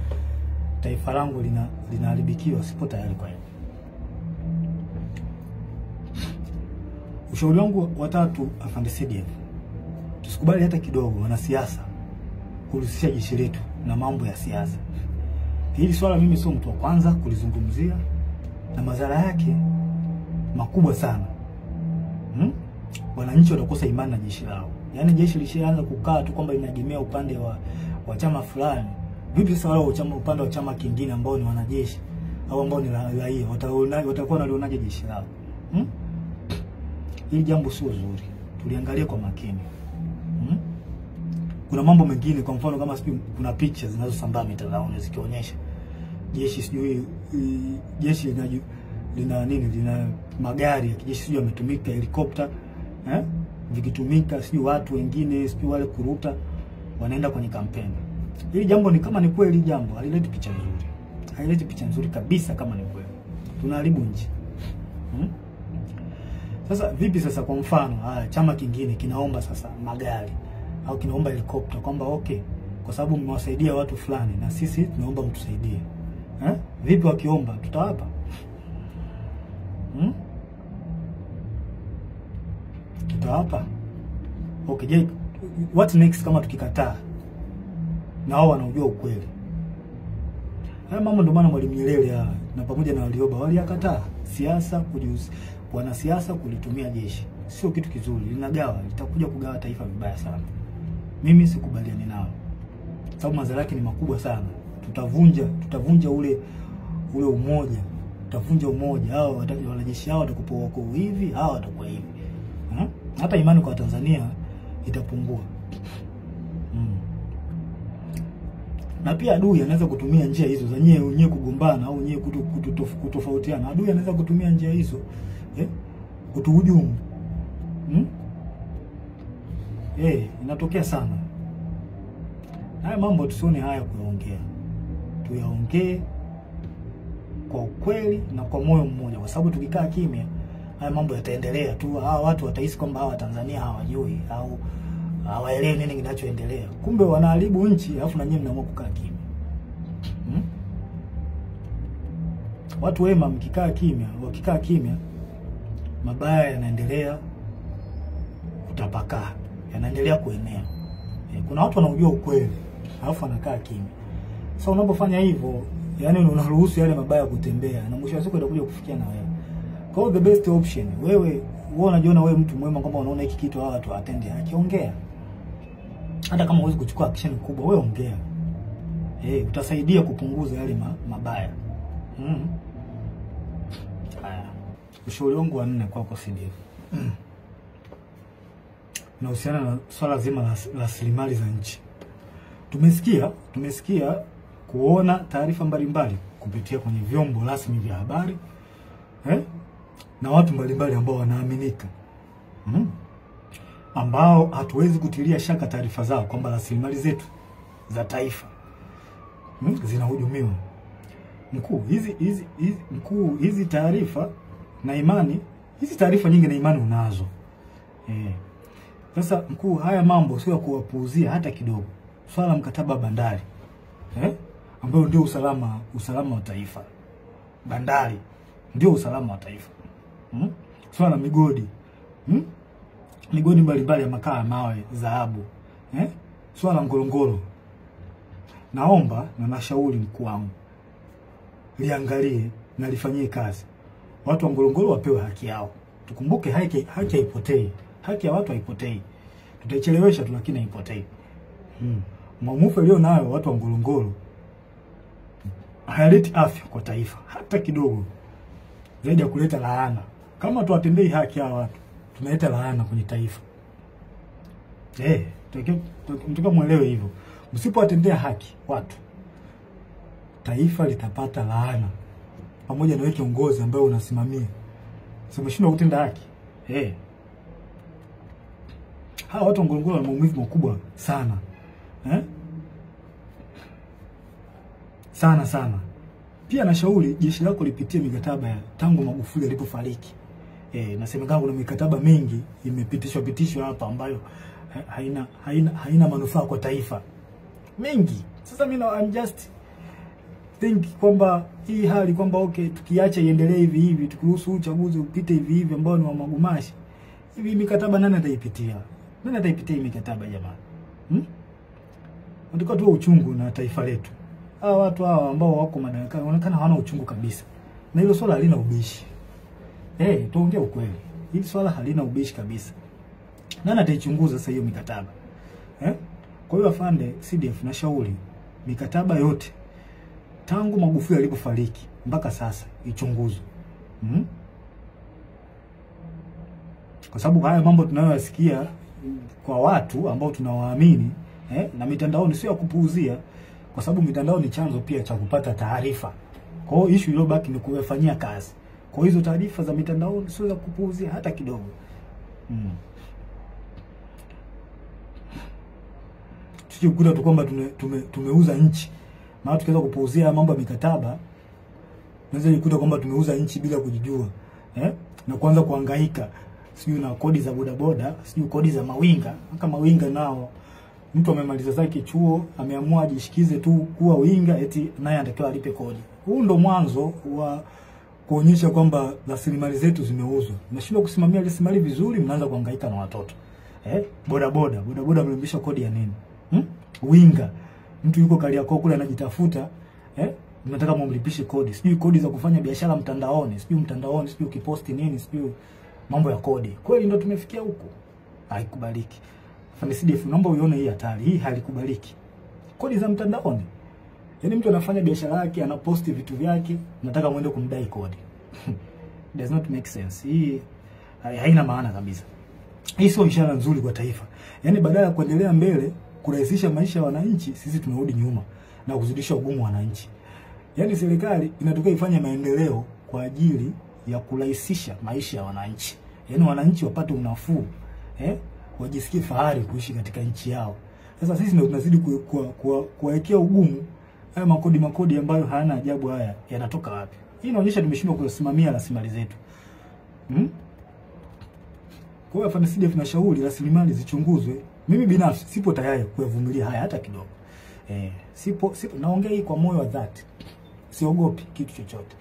taifa langu linaharibikiwa, sipo tayari kwa hiyo. Ushauri wangu wa tatu, Afande CDF, tusikubali hata kidogo wanasiasa kuhusisha jeshi letu na mambo ya siasa. Hili swala mimi sio mtu wa kwanza kulizungumzia, na madhara yake makubwa sana. Wananchi watakosa imani na jeshi lao. Yaani jeshi lishaanza kukaa tu kwamba inaegemea upande wa chama fulani. Vipi sasa wale upande wa chama kingine ambao ni wanajeshi au ambao ni raia watakuwa wanalionaje jeshi lao? Hili jambo sio zuri. Tuliangalia kwa makini. Kuna mambo mengine, kwa mfano kama kuna picha zinazosambaa mitandaoni zikionyesha jeshi lina magari ya kijeshi sio yametumika, helikopta vikitumika, sio watu wengine sio wale kuruta wanaenda kwenye kampeni. Hili jambo ni kama ni kweli, jambo halileti picha nzuri. Haileti picha nzuri kabisa kama ni kweli. Tunaharibu nchi. Sasa vipi sasa, kwa mfano chama kingine kinaomba sasa magari au kinaomba helikopta kwamba okay, kwa sababu mmewasaidia watu fulani na sisi tunaomba mtusaidie. Vipi wakiomba tutawapa? tumefika hapa. Okay, je, what next kama tukikataa? Na wao wanaujua ukweli. Haya mambo ndio maana Mwalimu Nyerere na pamoja na Warioba waliyakataa siasa, wanasiasa kulitumia jeshi. Sio kitu kizuri, linagawa, litakuja kugawa taifa vibaya sana. Mimi sikubaliani nao. Sababu madhara yake ni makubwa sana. Tutavunja ule umoja. Tutavunja umoja. Hao wanajeshi hao watakuwa wako hivi, hao watakuwa hivi. Hata imani kwa Tanzania itapungua. Na pia adui anaweza kutumia njia hizo za nyewe kugombana au nyewe kutofautiana. Adui anaweza kutumia njia hizo kutuhujumu. Inatokea sana. Haya mambo tusione haya kuyaongea. Tuyaongee kwa ukweli na kwa moyo mmoja, kwa sababu tukikaa kimya haya mambo yataendelea tu. Hawa watu watahisi kwamba hawa Tanzania hawajui au hawaelewi nini kinachoendelea. Kumbe wanaharibu nchi alafu na nyinyi mnaamua kukaa kimya. Watu wema wakikaa kimya, mabaya yanaendelea kutapakaa, yanaendelea kuenea. Kuna watu wanaojua ukweli alafu wanakaa kimya. Sasa unapofanya hivyo, yani unaruhusu yale mabaya kutembea na mwisho wa siku itakuja kufikia na wewe. Kwa hiyo the best option, wewe unajiona wewe mtu mwema kwamba unaona hiki kitu hawa watu atende, akiongea. Hata kama huwezi kuchukua action kubwa, wewe ongea. Utasaidia kupunguza yale mabaya. Haya. Ushauri wangu wa 4 kwako CDF. Unahusiana na swala zima la rasilimali za nchi. Tumesikia kuona taarifa mbalimbali kupitia kwenye vyombo rasmi vya habari na watu mbalimbali ambao wanaaminika, ambao hatuwezi kutilia shaka taarifa zao kwamba rasilimali zetu za taifa zinahujumiwa. Hizi taarifa na imani, hizi taarifa nyingi na imani unazo. Sasa mkuu, haya mambo sio kuwapuuzia hata kidogo. Swala mkataba bandari ambao ndio usalama wa taifa. Bandari ndio usalama wa taifa. Swala migodi. Migodi mbalimbali ya makaa ya mawe, dhahabu. Swala Ngorongoro. Naomba na nashauri mkuu wangu liangalie na lifanyie kazi. Watu wa Ngorongoro wapewe haki yao. Tukumbuke haki haipotei. Haki ya watu haipotei. Tutaichelewesha tu lakini haipotei. Maumivu leo nayo watu wa Ngorongoro hayaleti afya kwa taifa hata kidogo. Zaidi ya kuleta laana. Kama tuwatendei haki ya watu, tunaleta laana kwenye taifa. Mtaka muelewe hivyo. Msipowatendea haki watu, taifa litapata laana. Pamoja na wewe kiongozi ambaye unasimamia. Sio umeshindwa kutenda haki. Hawa watu wa Ngorongoro wana maumivu makubwa sana. Sana. Pia nashauri jeshi lako lipitie mikataba ya tangu Magufuli alipofariki. Nasemekana kuna mikataba mingi imepitishwa hapa ambayo haina manufaa kwa taifa. Mingi. Sasa mimi I'm just think kwamba hii hali kwamba tukiacha iendelee hivi tukiruhusu uchaguzi upite hivi ambao ni wa magumashi. Hivi mikataba nani ataipitia? Nani ataipitia hii mikataba jamani? Ndiko tu uchungu na taifa letu. Hawa watu hawa ambao wako madarakani wanaonekana hawana uchungu kabisa. Na hilo swala halina ubishi. Tuongee ukweli. Hili swala halina ubishi kabisa. Nani ataichunguza sasa hiyo mikataba? Kwa hiyo afande CDF na shauri mikataba yote tangu Magufuli alipofariki mpaka sasa ichunguzwe. Kwa sababu haya mambo tunayoyasikia kwa watu ambao tunawaamini na mitandaoni sio ya kupuuzia, kwa sababu mitandao ni chanzo pia cha kupata taarifa. Kwa hiyo issue iliyobaki ni kuyafanyia kazi. Kwa hizo taarifa za mitandao sio za kupuuzia hata kidogo. Tukikuta tu kwamba tumeuza nchi na watu kaanza kupuuzia mambo ya mikataba, naweza nikuta kwamba tumeuza nchi bila kujijua. Na kuanza kuhangaika sio na kodi za bodaboda, sio kodi za mawinga. Kama mawinga nao mtu amemaliza zake chuo, ameamua ajishikize tu kuwa winga eti naye anatakiwa alipe kodi. Huu ndo mwanzo wa kuonyesha kwamba rasilimali zetu zimeuzwa. Mnashindwa kusimamia rasilimali vizuri, mnaanza kuhangaika na watoto. Boda mlimbisha kodi ya nini? Winga. Mtu yuko Kariakoo kule anajitafuta, mnataka mumlipishe kodi. Sijui kodi za kufanya biashara mtandaoni, sijui ukiposti nini, sijui mambo ya kodi. Kweli ndio tumefikia huko. Haikubaliki. FAMICDF, naomba uione hii hatari. Hii halikubaliki. Kodi za mtandaoni. Yaani mtu anafanya biashara yake, anaposti vitu vyake, nataka muende kumdai kodi. Does not make sense. Hii haina maana kabisa. Hii sio ishara nzuri kwa taifa. Yaani badala ya kuendelea mbele, kurahisisha maisha ya wananchi, sisi tunarudi nyuma na kuzidisha ugumu wa wananchi. Yaani serikali inatokea ifanye maendeleo kwa ajili ya kurahisisha maisha ya wananchi. Yaani wananchi wapate unafuu, wajisikie fahari kuishi katika nchi yao. Sasa sisi ndio tunazidi kuwekea ugumu. Haya makodi ambayo hayana ajabu haya yanatoka wapi? Hii inaonyesha tumeshindwa kusimamia rasilimali zetu. Kwa hiyo FAMICDF tunashauri rasilimali zichunguzwe. Mimi binafsi sipo tayari kuvumilia haya hata kidogo. Sipo naongea hii kwa moyo wa dhati. Siogopi kitu chochote.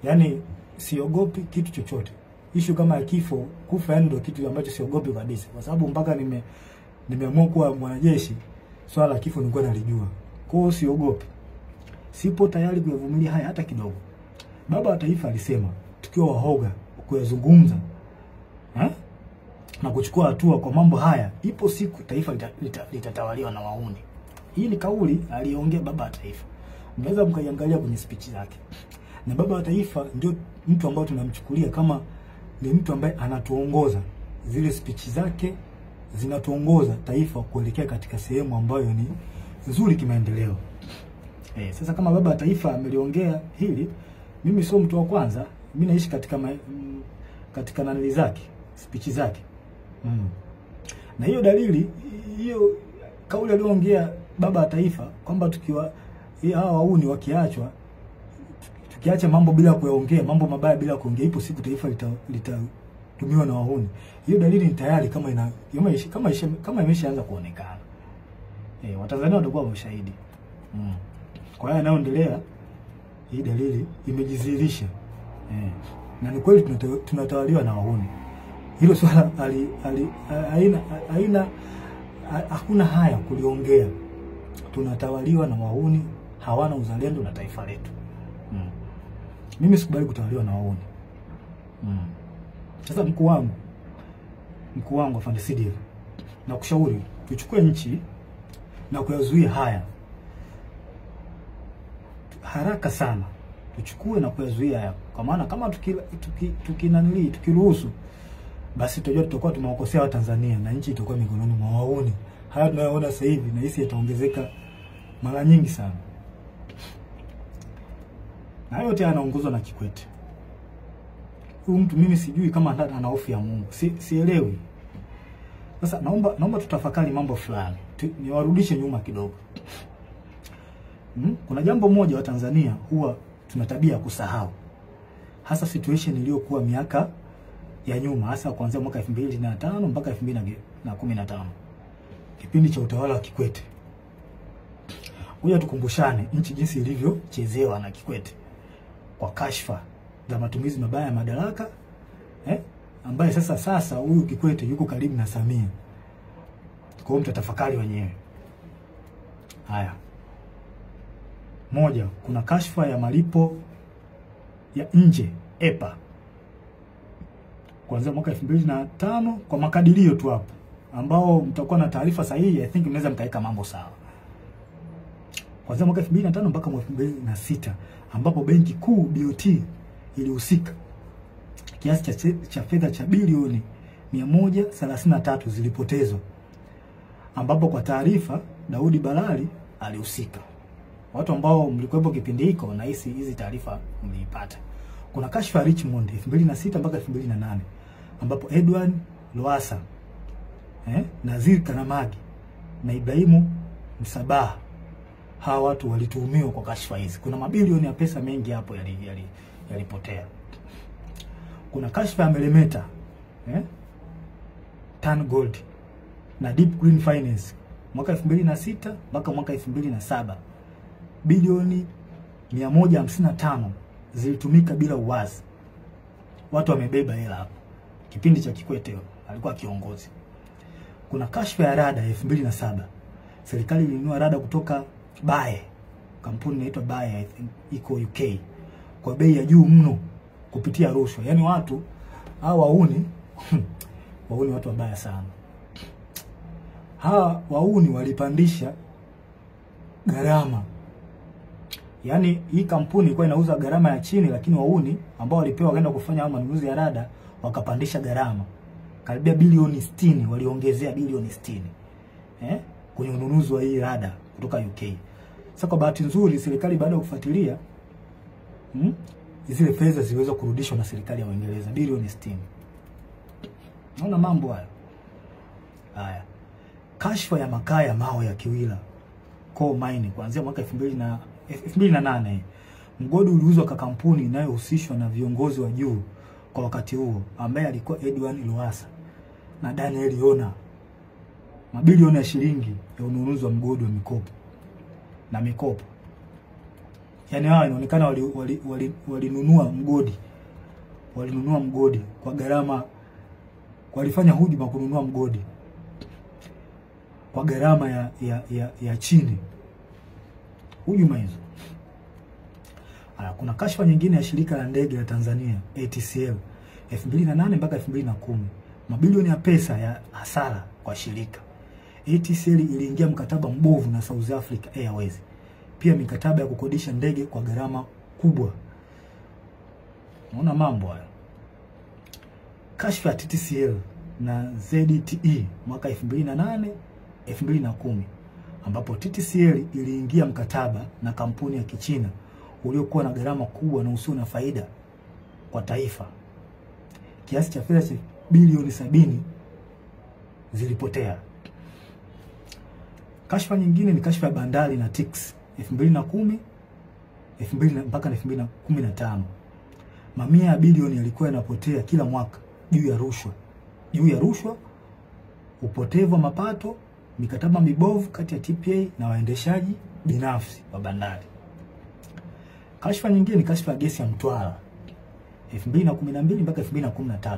Yaani siogopi kitu chochote. Issue kama ya kifo, kufa ndio kitu ambacho siogopi kabisa. Kwa sababu mpaka nimeamua kuwa mwanajeshi, swala la kifo nilikuwa nalijua. Kwa hiyo siogopi. Sipo tayari kuvumilia haya hata kidogo. Baba wa taifa alisema tukiwa wahoga kuyazungumza na kuchukua hatua kwa mambo haya, ipo siku taifa litatawaliwa na wahuni. Hii ni kauli aliongea baba wa taifa. Mnaweza mkaiangalia kwenye speech zake. Na baba wa taifa ndio mtu ambaye tunamchukulia kama ni mtu ambaye anatuongoza. Zile speech zake zinatuongoza taifa kuelekea katika sehemu ambayo ni nzuri kimaendeleo. Sasa kama baba wa taifa ameliongea hili, mimi sio mtu wa kwanza. Mimi naishi katika nanili zake, speech zake. Na hiyo dalili, hiyo kauli aliyoongea baba wa taifa kwamba tukiwa hawa wahuni wakiachwa, tukiacha mambo bila kuyaongea, mambo mabaya bila kuongea, ipo siku taifa litatumiwa na wahuni. Hiyo dalili ni tayari kama imeshaanza kuonekana. Watanzania watakuwa washahidi. Kwa hiyo yanayoendelea, hii dalili imejidhihirisha. Na ni kweli tunatawaliwa na wahuni. Hilo swala hakuna haya kuliongea. Tunatawaliwa na wahuni, hawana uzalendo na taifa letu. Mimi sikubali kutawaliwa na wahuni. Sasa mkuu wangu FAMICDF, na kushauri tuchukue nchi na kuyazuia haya haraka sana. Tuchukue na kuyazuia haya. Kwa maana kama tukiruhusu, basi tutajua tutakuwa tumewakosea Watanzania na nchi itakuwa mikononi mwa wahuni. Haya tunayoona sasa hivi na hisi yataongezeka mara nyingi sana. Na yote anaongozwa na Kikwete. Huyu mtu mimi sijui kama ana hofu ya Mungu. Sielewi. Sasa naomba tutafakari mambo fulani. Niwarudishe nyuma kidogo. Kuna jambo moja wa Tanzania huwa tuna tabia ya kusahau. Hasa situation iliyokuwa miaka ya nyuma, hasa kuanzia mwaka 2005 mpaka 2015. Kipindi cha utawala wa Kikwete. Ngoja tukumbushane nchi jinsi ilivyochezewa na Kikwete kwa kashfa za matumizi mabaya ya madaraka, ambaye sasa huyu Kikwete yuko karibu na Samia. Kwa hiyo mtatafakari wenyewe. Haya. Moja, kuna kashfa ya malipo ya nje EPA. Kuanzia mwaka 2005 kwa makadirio tu hapo, ambao mtakuwa na taarifa sahihi, I think mnaweza mkaeka mambo sawa. Kuanzia mwaka 2005 mpaka mwaka 2006, ambapo benki kuu BOT ilihusika. Kiasi cha fedha cha bilioni 133 zilipotezwa, ambapo kwa taarifa Daudi Balali alihusika. Watu ambao mlikuwepo kipindi hiko na hizi taarifa mliipata. Kuna kashfa Richmond 2006 mpaka 2008, ambapo Edward Lowassa, Nazir Karamagi na Ibrahimu Msabaha, hawa watu walituhumiwa kwa kashfa hizi. Kuna mabilioni ya pesa mengi hapo yalipotea. Kuna kashfa ya Meremeta, Tan Gold na Deep Green Finance mwaka 2006 mpaka mwaka 2007. Bilioni 155 zilitumika bila uwazi. Watu wamebeba hela hapo. Kipindi cha Kikwete alikuwa kiongozi. Kuna kashfa ya rada 2007. Serikali ilinunua rada kutoka Bae. Kampuni inaitwa Bae, I think iko UK. Kwa bei ya juu mno kupitia rushwa. Yaani watu hao wauni wauni watu wabaya sana. Hawa wauni walipandisha gharama. Yaani hii kampuni ilikuwa inauza gharama ya chini, lakini wauni ambao walipewa kwenda kufanya manunuzi ya rada wakapandisha gharama. Karibia bilioni 60, waliongezea bilioni 60. Kwenye ununuzi wa hii rada kutoka UK. Sasa kwa bahati nzuri serikali baada ya kufuatilia zile fedha ziliweza kurudishwa na serikali ya Uingereza, bilioni 60. Naona mambo haya. Haya. Kashfa ya makaa ya mawe ya Kiwila Coal Mine kuanzia mwaka 2008. Mgodi uliuzwa kwa kampuni inayohusishwa na viongozi wa juu kwa wakati huo ambaye alikuwa Edwin Lowassa na Daniel Yona. Mabilioni ya shilingi ya ununuzi wa mgodi wa mikopo. Yaani hao inaonekana walinunua mgodi. Walinunua mgodi kwa gharama, walifanya hujuma kununua mgodi kwa gharama ya chini. Hujuma hizo. Kuna kashfa nyingine ya shirika la ndege la Tanzania ATCL 2008 mpaka 2010. Mabilioni ya pesa ya hasara kwa shirika. ATCL iliingia mkataba mbovu na South Africa Airways. Pia mikataba ya kukodisha ndege kwa gharama kubwa. Unaona mambo haya. Kashfa ya TTCL na ZTE mwaka 2008 2010 ambapo TTCL iliingia mkataba na kampuni ya Kichina uliokuwa na gharama kubwa na usio na faida kwa taifa. Kiasi cha fedha cha bilioni 70 zilipotea. Kashfa nyingine ni kashfa ya bandari na TICS 2010 mpaka 2015. Mamia ya bilioni yalikuwa yanapotea kila mwaka juu ya rushwa, upotevu wa mapato, mikataba mibovu kati ya TPA na waendeshaji binafsi wa bandari. Kashfa nyingine ni kashfa ya gesi ya Mtwara 2012 mpaka 2013.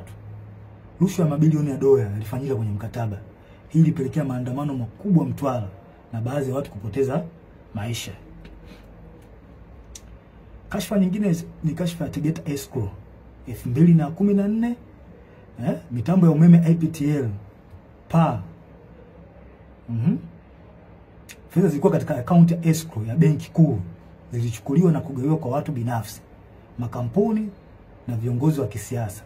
Rushwa ya mabilioni ya dola yalifanyika kwenye mkataba. Hii ilipelekea maandamano makubwa Mtwara na baadhi ya watu kupoteza maisha. Kashfa nyingine ni kashfa ya Tegeta Escrow 2014, mitambo ya umeme IPTL PA. Fedha zilikuwa katika account ya escrow ya benki kuu zilichukuliwa na kugawiwa kwa watu binafsi, makampuni na viongozi wa kisiasa.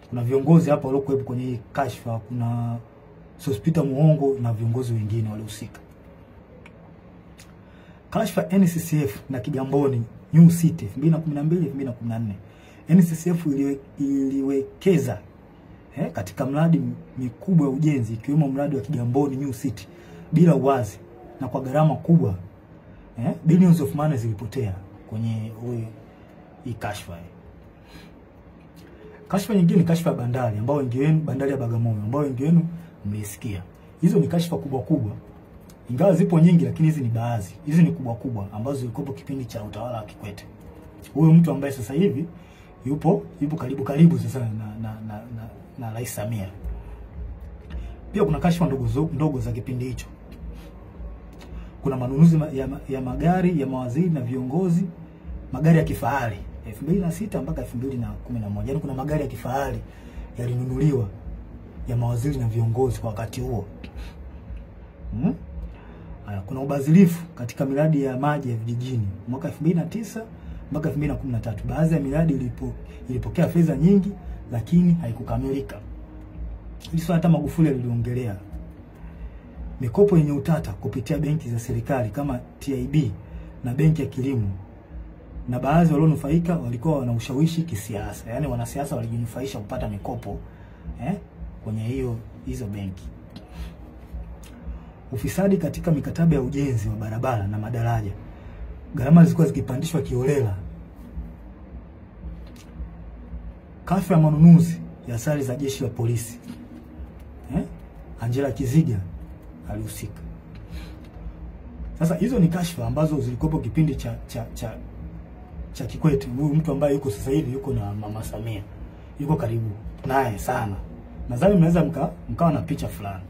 Kuna viongozi hapa waliokuwepo kwenye hii kashfa, kuna Sospita Muongo na viongozi wengine waliohusika. Kashfa NCCF na Kigamboni New City 2012-2014. NCCF iliwekeza katika mradi mikubwa ya ujenzi ikiwemo mradi wa Kigamboni New City bila uwazi na kwa gharama kubwa. Billions of money zilipotea kwenye hii kashfa. Kashfa nyingine ni kashfa ya bandari ambao wengi wenu, bandari ya Bagamoyo ambao wengi wenu mmeisikia. Hizo ni kashfa kubwa. Ingawa zipo nyingi lakini hizi ni baadhi. Hizi ni kubwa ambazo zilikuwa kipindi cha utawala wa Kikwete. Huyo mtu ambaye sasa hivi yupo karibu sasa na Rais Samia. Pia kuna kashfa ndogo za kipindi hicho. Kuna manunuzi ya magari ya mawaziri na viongozi, magari ya kifahari 2006 mpaka 2011. Yaani kuna magari ya kifahari yalinunuliwa ya mawaziri na viongozi kwa wakati huo. Kuna ubadhirifu katika miradi ya maji ya vijijini mwaka 2009 mpaka 2013. Baadhi ya miradi ilipokea fedha nyingi lakini haikukamilika. Hizo hata Magufuli aliongelea. Mikopo yenye utata kupitia benki za serikali kama TIB na benki ya kilimo. Na baadhi walionufaika walikuwa wana ushawishi kisiasa. Yaani wanasiasa walijinufaisha kupata mikopo kwenye hizo benki. Ufisadi katika mikataba ya ujenzi wa barabara na madaraja. Gharama zilikuwa zikipandishwa kiholela. Kashfa ya manunuzi ya sare za jeshi la polisi. Angela Kiziga alihusika. Sasa hizo ni kashfa ambazo zilikuwa kipindi cha Kikwete, huyu mtu ambaye yuko sasa hivi yuko na Mama Samia, yuko karibu naye sana. Nadhani mnaweza mkawa na picha fulani.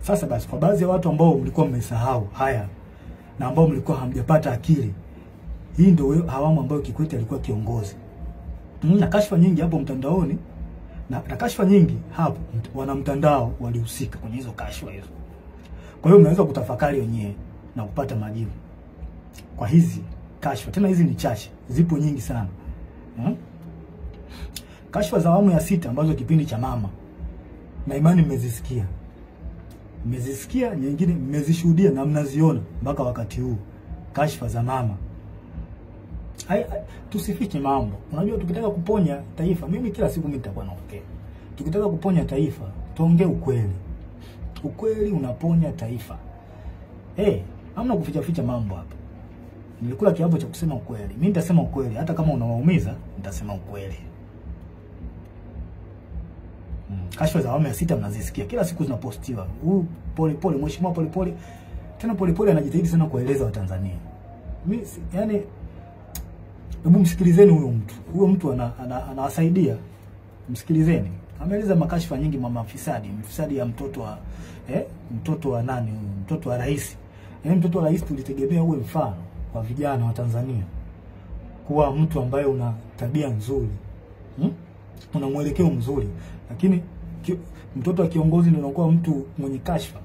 Sasa basi, kwa baadhi ya watu ambao mlikuwa mmesahau haya na ambao mlikuwa hamjapata akili, hii ndio awamu ambayo Kikwete alikuwa kiongozi. Na kashfa nyingi hapo mtandaoni, na kashfa nyingi hapo wana mtandao walihusika kwenye hizo kashfa hizo. Kwa hiyo mnaweza kutafakari wenyewe na kupata majibu kwa hizi kashfa. Tena hizi ni chache, zipo nyingi sana. Kashfa za awamu ya 6 ambazo kipindi cha mama, na imani mmezisikia. Mmezisikia, nyingine mmezishuhudia na mnaziona mpaka wakati huu. Kashfa za mama. Tusifiche mambo. Unajua, tukitaka kuponya taifa, mimi kila siku nitakuwa naongea. Tukitaka kuponya taifa, tuongee ukweli. Ukweli unaponya taifa. Hamna kuficha mambo hapa. Nilikula kiapo cha kusema ukweli. Mimi nitasema ukweli, hata kama unawaumiza, nitasema ukweli. Kashfa za awamu ya 6 mnazisikia. Kila siku zinapostiwa. Pole mheshimiwa pole. Tena pole anajitahidi sana kueleza Watanzania. Mimi yani, hebu msikilizeni huyo mtu. Huyo mtu anawasaidia. Msikilizeni. Ameeleza makashfa nyingi, mama mfisadi ya mtoto wa nani? Mtoto wa rais. Mtoto wa rais tulitegemea uwe mfano kwa vijana wa Tanzania. Kuwa mtu ambaye una tabia nzuri. Una mwelekeo mzuri. Lakini mtoto wa kiongozi ndio anakuwa mtu mwenye kashfa.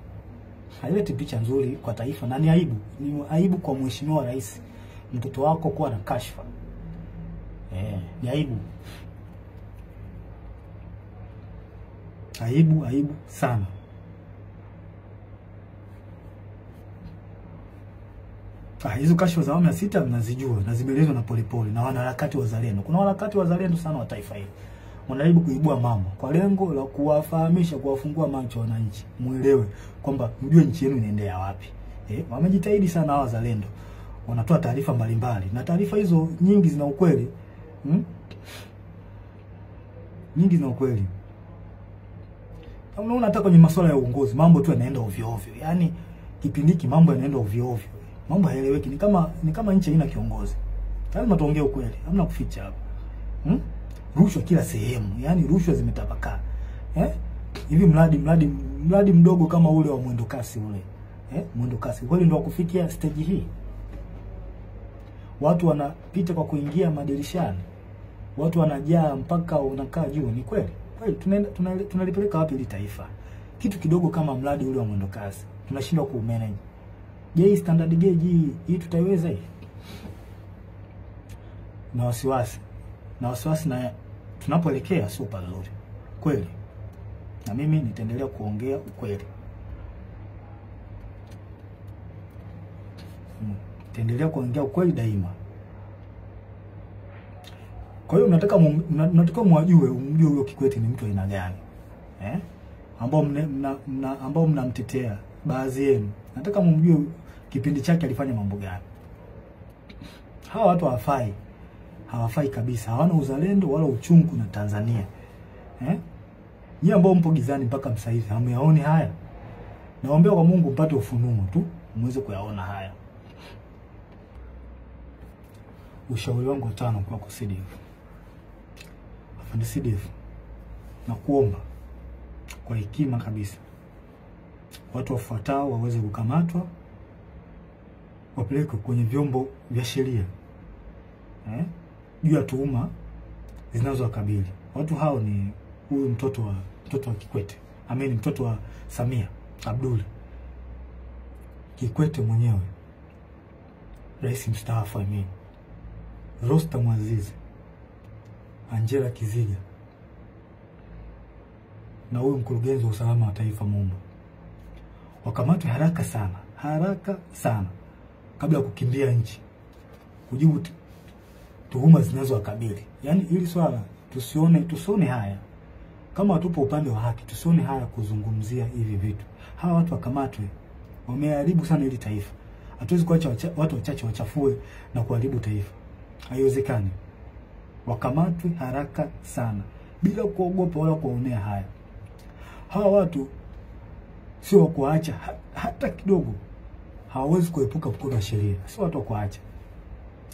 Haileti picha nzuri kwa taifa, na ni aibu. Ni aibu kwa mheshimiwa rais mtoto wako kuwa na kashfa. Ni aibu. Aibu sana. Hizo kashfa za awamu ya 6 mnazijua na zimeelezwa na Polepole na wanaharakati wazalendo. Kuna wanaharakati wazalendo sana wa taifa hili. Wanajaribu kuibua mambo kwa lengo la kuwafahamisha, kuwafungua macho wananchi, muelewe kwamba mjue nchi yenu inaendea wapi. Wamejitahidi sana hawa wazalendo. Wanatoa taarifa mbalimbali, na taarifa hizo nyingi zina ukweli. Nyingi zina ukweli. Unaona, hata kwenye masuala ya uongozi mambo tu yanaenda ovyo ovyo. Yaani kipindi hiki mambo yanaenda ovyo ovyo. Mambo haeleweki, ni kama nchi haina kiongozi. Lazima tuongee ukweli, hamna kuficha hapa. Rushwa kila sehemu, yani rushwa zimetapakaa. Hivi mradi mdogo kama ule wa mwendo kasi ule. Mwendo kasi kweli ndio kufikia stage hii. Watu wanapita kwa kuingia madirishani. Watu wanajaa mpaka unakaa juu. Ni kweli? Kweli tunalipeleka wapi hili taifa? Kitu kidogo kama mradi ule wa mwendo kasi tunashindwa ku-manage. Je, standard gauge hii tutaiweza hii? Na wasiwasi na tunapoelekea sio pazuri. Kweli. Na mimi nitaendelea kuongea ukweli. Nitaendelea kuongea ukweli daima. Kwa hiyo mnataka umjue huyo Kikwete ni mtu aina gani. Ambao mnamtetea baadhi yenu. Nataka mumjue kipindi chake alifanya mambo gani. Hawa watu hawafai kabisa. Hawana uzalendo wala uchungu na Tanzania. Nyie ambao mpo gizani mpaka msaizi, hamuyaoni haya. Naombea kwa Mungu mpate ufunuo tu, muweze kuyaona haya. Ushauri wangu wa 5 kwa CDF. Afande CDF, na kuomba kwa hekima kabisa, watu wafuatao waweze kukamatwa, wapelekwe kwenye vyombo vya sheria. Juu ya tuhuma zinazowakabili. Watu hao ni huyu mtoto wa Kikwete. Mtoto wa Samia Abdul Kikwete mwenyewe. Rais mstaafu Rostam Aziz, Angela Kiziga, na huyu mkurugenzi wa usalama wa taifa Mumbo. Wakamatwe haraka sana kabla ya kukimbia nchi, kujibu tuhuma zinazowakabili. Yaani hili swala tusione haya. Kama tupo upande wa haki, tusione haya kuzungumzia hivi vitu. Hawa watu wakamatwe. Wameharibu sana hili taifa. Hatuwezi kuacha watu wachache wachafue na kuharibu taifa. Haiwezekani. Wakamatwe haraka sana bila kuogopa wala kuonea haya. Hawa watu sio kuacha hata kidogo. hawawezi kuepuka mkono wa sheria. Sio watu kuacha.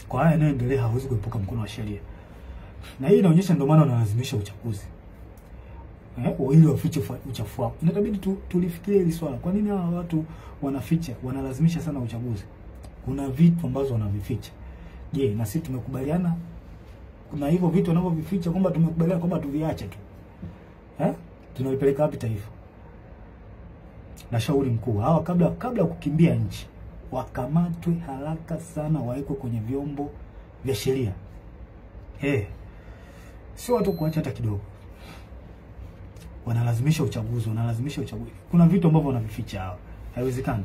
Kwa haya yanayoendelea hawawezi kuepuka mkono wa sheria. Na hii inaonyesha ndio maana wanalazimisha uchaguzi. Ili wafiche uchafu wao. Inatabidi tulifikirie hili swala. Kwa nini hawa watu wanaficha, wanalazimisha sana uchaguzi? Kuna vitu ambazo wanavificha. Je, na sisi tumekubaliana kuna hivyo vitu wanavyovificha kwamba tumekubaliana kwamba tuviache tu? Tunalipeleka wapi taifa? Na shauri mkuu, hawa kabla kukimbia nchi, wakamatwe haraka sana, waekwe kwenye vyombo vya sheria. Sio watu kuacha hata kidogo. Wanalazimisha uchaguzi, Kuna vitu ambavyo wanavificha hawa. Haiwezekani.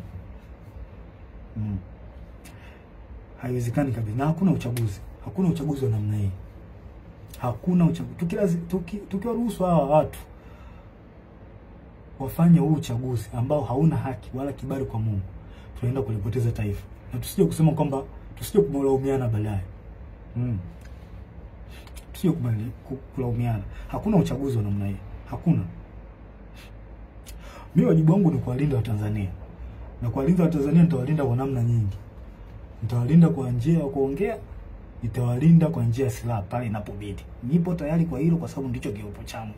Haiwezekani kabisa. Na hakuna uchaguzi. Hakuna uchaguzi wa namna hii. Hakuna uchaguzi. Tukiwaruhusu hawa watu wafanye huu uchaguzi ambao hauna haki wala kibali kwa Mungu, tunaenda kulipoteza taifa. Na tusije kusema kwamba tusije kumlaumiana baadaye. Tusije kulaumiana. Hakuna uchaguzi wa namna hii. Hakuna. Mimi wajibu wangu ni kuwalinda Watanzania. Na kuwalinda Watanzania nitawalinda kwa namna nyingi. Nitawalinda kwa njia ya kuongea, nitawalinda kwa njia ya silaha pale inapobidi. Nipo tayari kwa hilo kwa sababu ndicho kiopo changu.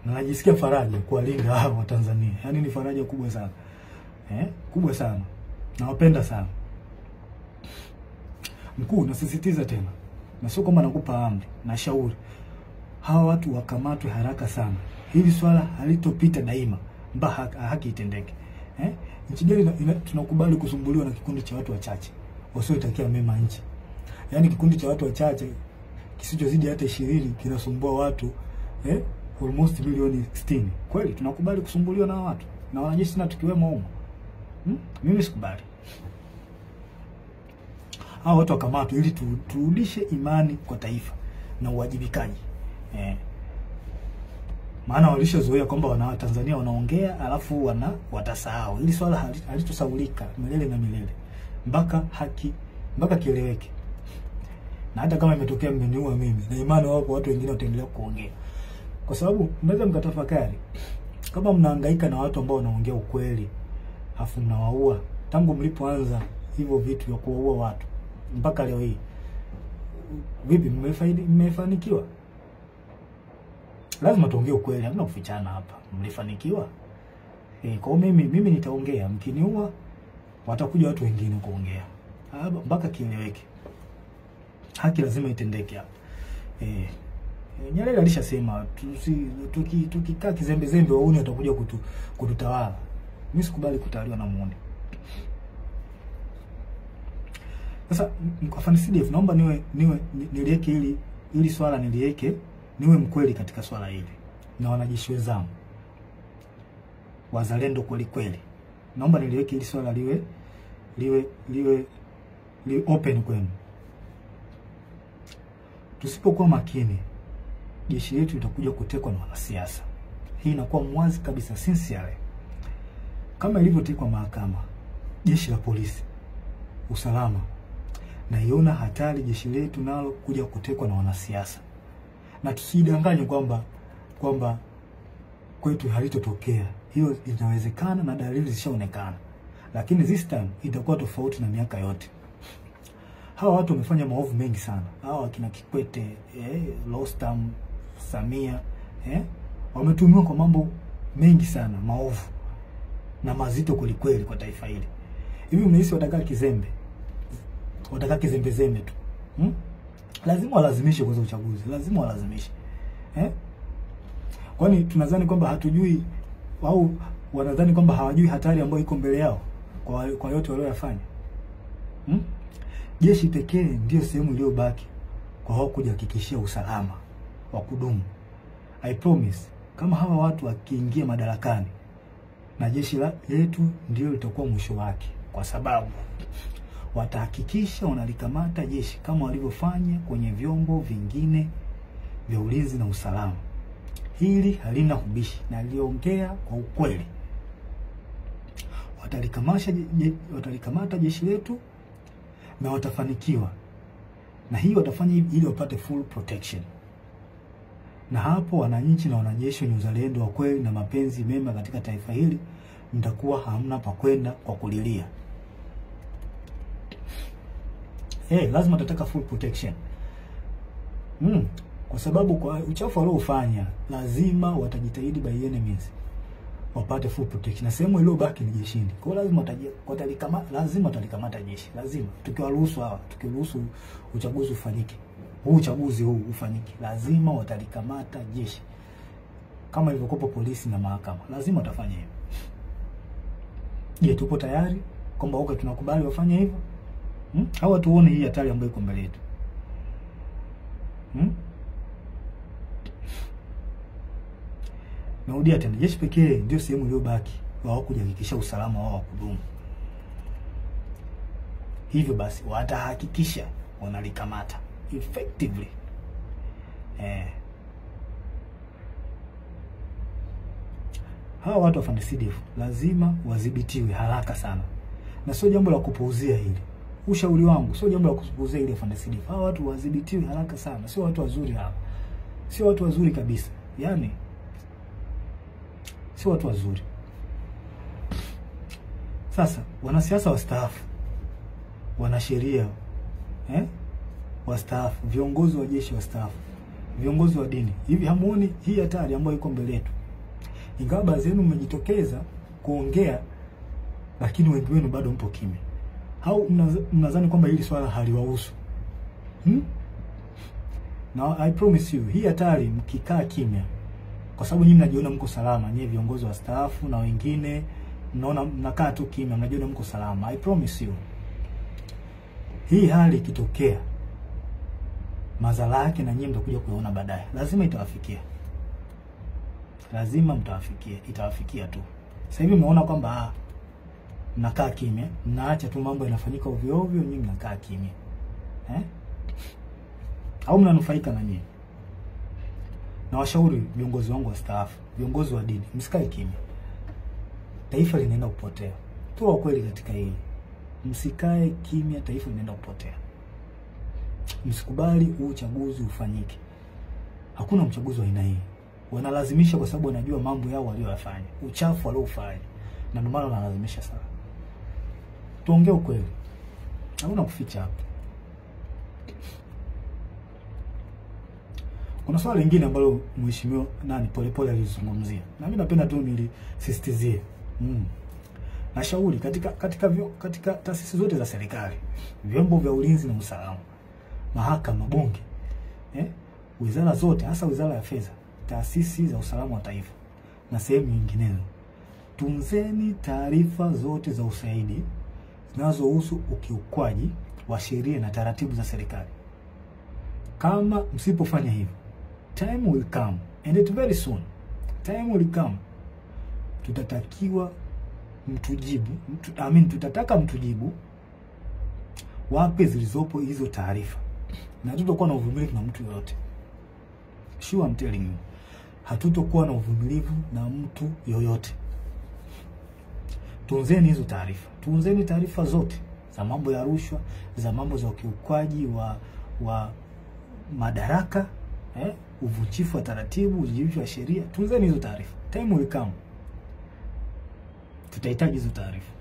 Na najisikia faraja kuwalinda hao Watanzania. Yaani ni faraja kubwa sana. Kubwa sana. Nawapenda sana. Mkuu, nasisitiza tena. Na sio kama nakupa amri, na shauri. Hawa watu wakamatwe haraka sana. Hili swala halitopita daima mpaka haki itendeke. Nchi gani tunakubali kusumbuliwa na kikundi cha watu wachache wasiotakia mema nchi? Yaani kikundi cha watu wachache kisichozidi hata 20 kinasumbua watu almost milioni 60. Kweli tunakubali kusumbuliwa na watu na wanajeshi na tukiwemo humo? Mimi sikubali. Hao watu wakamatwe ili turudishe imani kwa taifa na uwajibikaji. Maana walishazoea kwamba Watanzania wanaongea alafu watasahau. Hili swala halitosahaulika milele na milele. Mpaka kieleweke. Na hata kama imetokea mmeniua mimi, na imani wapo watu wengine wataendelea kuongea. Kwa sababu mnaweza mkatafakari, kama mnahangaika na watu ambao wanaongea ukweli, afu mnawaua tangu mlipoanza hivyo vitu vya kuwaua watu mpaka leo hii, vipi mmefanikiwa? Lazima tuongee ukweli, hamna kufichana hapa. Mlifanikiwa? Kwa mimi nitaongea, mkiniua watakuja watu wengine kuongea. Mpaka kieleweke. Haki lazima itendeke hapa. Nyerere alishasema tukikaa kizembe wauni watakuja kututawala. Mimi sikubali kutawaliwa na muone. Sasa kwa CDF naomba niliweke ili swala niliweke, niwe mkweli katika swala hili. Na wanajeshi wenzangu wazalendo kweli. Naomba niliweke ili swala liwe open kwenu. Tusipokuwa makini, jeshi letu litakuja kutekwa na wanasiasa. Hii inakuwa mwazi kabisa, sincerely. Kama ilivyotekwa mahakama, jeshi la polisi, usalama, na iona hatari jeshi letu nalo kuja kutekwa na wanasiasa. Na tusidanganye kwamba kwetu halitotokea. Hiyo inawezekana na dalili zishaonekana. Lakini this time itakuwa tofauti na miaka yote. Hawa watu wamefanya maovu mengi sana. Hawa kina Kikwete, Rostam, Samia, wametumiwa kwa mambo mengi sana, maovu na mazito kweli kwa taifa hili. Hivi mnahisi watakaa kizembe? Watakaa kizembe tu? Lazima walazimishe kwa uchaguzi. Lazima walazimishe. Kwani tunadhani kwamba hatujui au wanadhani kwamba hawajui hatari ambayo iko mbele yao kwa yote waliyofanya? Jeshi pekee ndio sehemu iliyobaki kwa hao kujihakikishia usalama wa kudumu. I promise, kama hawa watu wakiingia madarakani, na jeshi letu ndio litakuwa mwisho wake, kwa sababu watahakikisha wanalikamata jeshi kama walivyofanya kwenye vyombo vingine vya ulinzi na usalama. Hili halina ubishi na liongea kwa ukweli. Watalikamata jeshi letu na watafanikiwa. Na hii watafanya ili wapate full protection. Na hapo wananchi na wanajeshi wenye uzalendo wa kweli na mapenzi mema katika taifa hili mtakuwa hamna pa kwenda kwa kulilia. Lazima tutataka full protection. Kwa sababu kwa uchafu waliofanya lazima watajitahidi by enemies wapate full protection. Na sehemu ile baki ni jeshini. Kwa hiyo lazima watalikamata jeshi. Lazima tukiwaruhusu uchaguzi ufanyike. Uchaguzi huu ufanyike. Lazima watalikamata jeshi. Kama ilivyokuwa polisi na mahakama. Lazima watafanya hivyo. Je, tupo tayari kwamba tunakubali wafanye hivyo? Hawa tuone hii hatari ambayo iko mbele yetu. Narudia tena, jeshi pekee ndio sehemu iliyobaki wao kuhakikisha usalama wao wa kudumu. Hivyo basi watahakikisha wanalikamata effectively. Hawa watu wa FARDC lazima wadhibitiwe haraka sana. Na sio jambo la kupuuzia hili. Ushauri wangu sio jambo la kupuuzia hili FARDC. Hawa watu wadhibitiwe haraka sana. Sio watu wazuri hawa. Sio watu wazuri kabisa. Yaani sio watu wazuri. Sasa wanasiasa wastaafu, wanasheria wastaafu, viongozi wa jeshi wastaafu, viongozi wa dini. Hivi hamuoni hii hatari ambayo iko mbele yetu? Ingawa baadhi yenu mmejitokeza kuongea, lakini wengi wenu bado mpo kimya. Au mnadhani kwamba hili swala haliwahusu? Now I promise you, hii hatari mkikaa kimya, kwa sababu nyinyi mnajiona mko salama, nyinyi viongozi wa staafu na wengine mnaona mnakaa tu kimya, mnajiona mko salama. I promise you, hii hali ikitokea, madhara yake na nyinyi mtakuja kuona baadaye. Lazima itawafikia. Lazima mtawafikia, itawafikia tu. Sasa hivi mnaona kwamba mnakaa kimya, mnaacha tu mambo yanafanyika ovyo ovyo, nyinyi mnakaa kimya. Au mnanufaika na nyinyi? Na washauri viongozi wangu wa staafu, viongozi wa dini, msikae kimya. Taifa linaenda kupotea. Tuwa kweli katika hili. Msikae kimya, taifa linaenda kupotea. Msikubali uchaguzi ufanyike. Hakuna mchaguzi wa aina hii. Wanalazimisha kwa sababu wanajua mambo yao waliyofanya, uchafu waliofanya. Na ndio maana wanalazimisha sana. Tuongee ukweli. Hakuna kuficha hapa. Kuna swali lingine ambalo mheshimiwa Polepole alizungumzia. Na mimi napenda tu nilisisitizie. Nashauri katika taasisi zote za serikali, vyombo vya ulinzi na usalama, mahakama, bunge, wizara zote, hasa wizara ya fedha, taasisi za usalama wa taifa na sehemu nyinginezo, tunzeni taarifa zote za ushahidi zinazohusu ukiukwaji wa sheria na taratibu za serikali. Kama msipofanya hivyo, time will come, and it very soon, time will come, tutataka mtujibu wapi zilizopo hizo taarifa. Na hatutakuwa na uvumilivu na mtu yoyote. Sure, I'm telling you. Hatutakuwa na uvumilivu na mtu yoyote. Tunzeni hizo taarifa. Tunzeni taarifa zote za mambo ya rushwa, za mambo za ukiukwaji wa madaraka, uvunjifu wa taratibu, uvunjifu wa sheria. Tunzeni hizo taarifa. Time will come, tutahitaji hizo taarifa.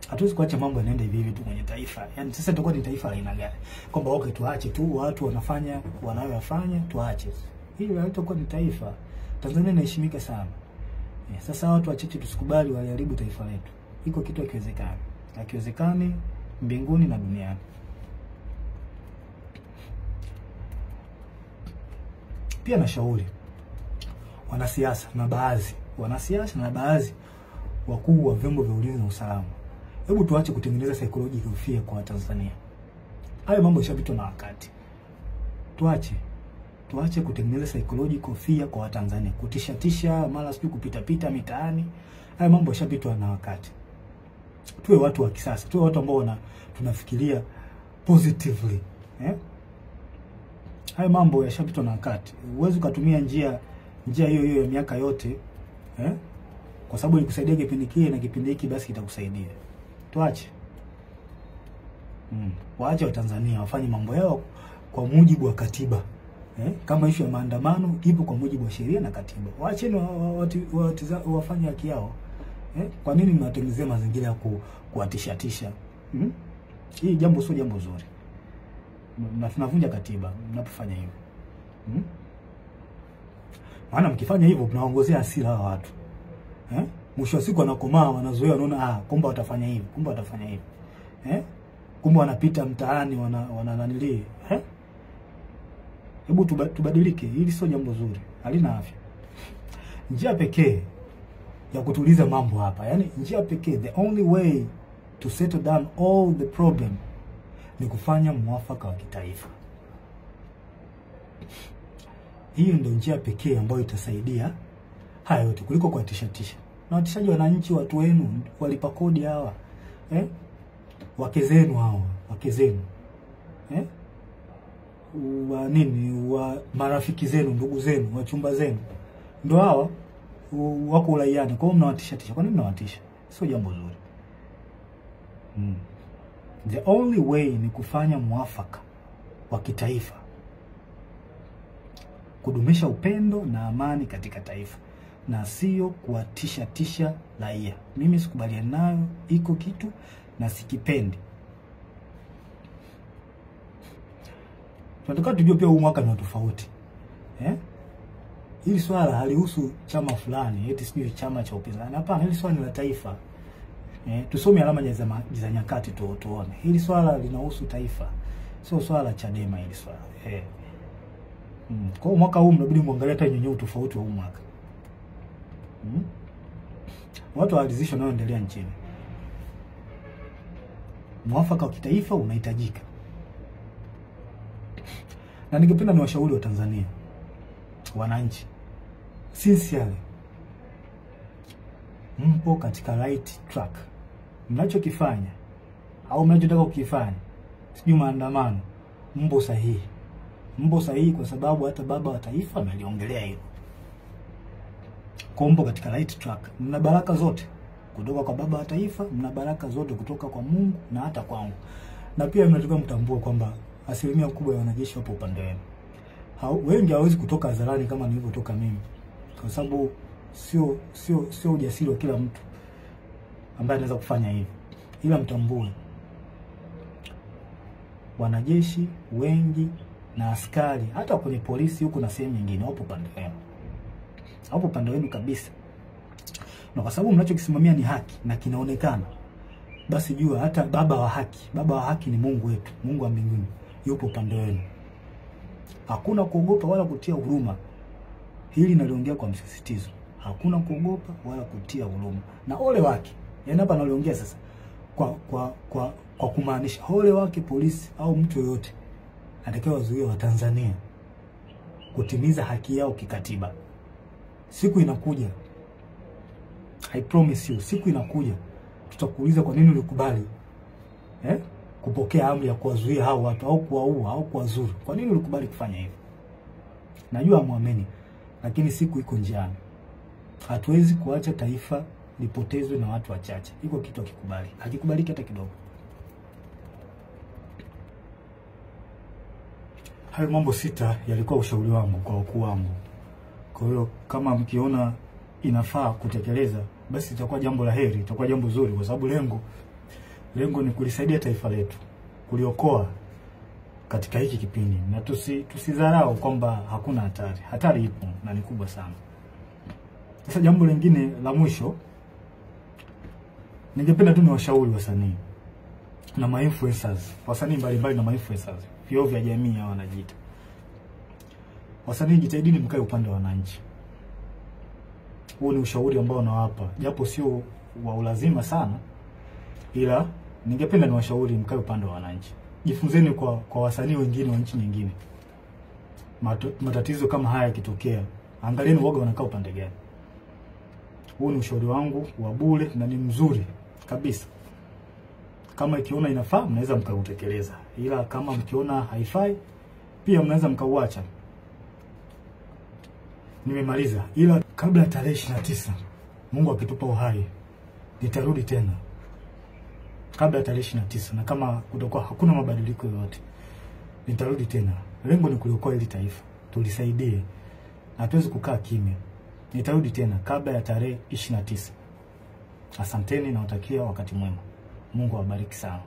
Hatuwezi kuacha mambo yanaenda hivi hivi tu kwenye taifa. Yaani sasa tutakuwa ni taifa la aina gani? Kwamba tuache tu watu wanafanya wanayofanya, tuache. Hili halitakuwa ni taifa. Tanzania inaheshimika sana. Sasa watu wachache tusikubali waliharibu taifa letu. Iko kitu hakiwezekani. Hakiwezekani mbinguni na duniani. Pia nashauri wanasiasa na baadhi wakuu wa vyombo vya ulinzi na usalama, hebu tuache kutengeneza psychological fear kwa Tanzania. Hayo mambo yashapitwa na wakati. Tuache kutengeneza psychological fear kwa Tanzania, kutisha mara sio kupita mitaani. Hayo mambo yashapitwa na wakati. Tuwe watu wa kisasa, tuwe watu ambao tunafikiria positively. Hayo mambo yashapitwa na wakati. Uwezo kutumia njia hiyo ya miaka yote, kwa sababu ilikusaidia kipindi kile na kipindi hiki basi kitakusaidia. Tuache. Waache wa Tanzania wafanye mambo yao kwa mujibu wa katiba. Kama issue ya maandamano ipo kwa mujibu wa sheria na katiba. Waacheni wafanye haki yao. Kwa nini mnatengenezea mazingira ya kuwatishatisha? Hii jambo sio jambo zuri. Tunavunja katiba mnapofanya hivyo. Maana mkifanya hivyo mnaongozea hasira hawa watu. Mwisho wa siku wanakomaa, wanazoea, wanaona kumbe watafanya hivi, kumbe watafanya hivi. Kumbe wanapita mtaani wanananili. Hebu tubadilike, hili sio jambo zuri, halina afya. Njia pekee ya kutuliza mambo hapa, yani njia pekee, the only way to settle down all the problem ni kufanya mwafaka wa kitaifa. Hiyo ndio njia pekee ambayo itasaidia haya yote kuliko kuwatishatisha. Na watishaji wananchi, watu wenu walipa kodi hawa. Wake zenu hawa, wake zenu. Marafiki zenu, ndugu zenu, wachumba zenu. Ndio hawa wako ulaiani. Kwa hiyo mnawatishatisha. Kwa nini mnawatisha? Sio jambo zuri. The only way ni kufanya mwafaka wa kitaifa. Kudumisha upendo na amani katika taifa, na sio kuwatisha raia. Mimi sikubaliani nayo, iko kitu na sikipendi. Tunataka tujue pia huu mwaka ni tofauti. Hili swala halihusu chama fulani, eti sio chama cha upinzani. Hapana, hili swala ni la taifa. Tusome alama za nyakati tuone. Hili swala linahusu taifa. Sio swala la Chadema hili swala. Kwa mwaka huu mnabidi muangalie hata nyenye tofauti wa huu mwaka. Watu waalizishwa nao endelea nchini. Mwafaka wa kitaifa unahitajika. Na ningependa niwashauri wa Tanzania, wananchi, sincerely, mpo katika right track. Mnachokifanya au mnachotaka kukifanya, sijui maandamano, mpo sahihi. Mpo sahihi kwa sababu hata baba wa taifa ameliongelea hilo. Mpo katika right track. Mna baraka zote kutoka kwa baba wa taifa, mna baraka zote kutoka kwa Mungu na hata kwangu. Na pia mnataka mtambue kwamba asilimia kubwa ya wanajeshi wapo upande wenu. Wengi hawezi kutoka hadharani kama nilivyotoka mimi. Kwa sababu sio ujasiri wa kila mtu ambaye anaweza kufanya hivi. Ila mtambue wanajeshi wengi na askari, hata kwenye polisi huko na sehemu nyingine, wapo upande wenu. Hapo upande wenu kabisa. Na kwa sababu mnachokisimamia ni haki na kinaonekana, basi jua hata baba wa haki ni Mungu wetu, Mungu wa mbinguni, yupo upande wenu. Hakuna kuogopa wala kutia huruma. Hili naliongea kwa msisitizo. Hakuna kuogopa wala kutia huruma. Na ole wake. Yaani hapa naliongea sasa kwa kumaanisha ole wake polisi au mtu yoyote atakayewazuia wa Tanzania kutimiza haki yao kikatiba. Siku inakuja, I promise you, siku inakuja tutakuuliza kwa nini ulikubali kupokea amri ya kuwazuia hao watu au kuwaua au kuwazuru. Kwa nini ulikubali kufanya hivyo? Najua muamini, lakini siku iko njiani. Hatuwezi kuacha taifa lipotezwe na watu wachache. Iko kitu hakikubali. Hakikubaliki hata kidogo. Hayo mambo 6 yalikuwa ushauri wangu kwa wakuu wangu. Kwa hiyo kama mkiona inafaa kutekeleza, basi itakuwa jambo la heri, itakuwa jambo zuri, kwa sababu lengo ni kulisaidia taifa letu, kuliokoa katika hiki kipindi. Na tusidharau kwamba hakuna hatari. Hatari ipo na ni kubwa sana. Sasa jambo lingine la mwisho, ningependa tu niwashauri wasanii na ma-influencers, wasanii mbalimbali na ma-influencers, vioo vya jamii hao wanajiita. Wasanii, jitahidini mkae upande wa wananchi. Huo ni ushauri ambao nawapa, japo sio wa ulazima sana, ila ningependa niwashauri mkae upande wa wananchi. Jifunzeni kwa wasanii wengine wa nchi nyingine. Matatizo kama haya yakitokea, angalieni woga wanakaa upande gani. Huo ni ushauri wangu wa bure na ni mzuri kabisa. Kama ikiona inafaa, mnaweza mkautekeleza. Ila kama mkiona haifai, pia mnaweza mkauacha. Nimemaliza. Ila kabla tarehe 29, Mungu akitupa uhai, nitarudi tena. kabla ya tarehe 29, na kama kutakuwa hakuna mabadiliko yoyote nitarudi tena. Lengo ni kuliokoa hili taifa, tulisaidie, na hatuwezi kukaa kimya. Nitarudi tena kabla ya tarehe 29. Asanteni na watakia wakati mwema. Mungu awabariki sana.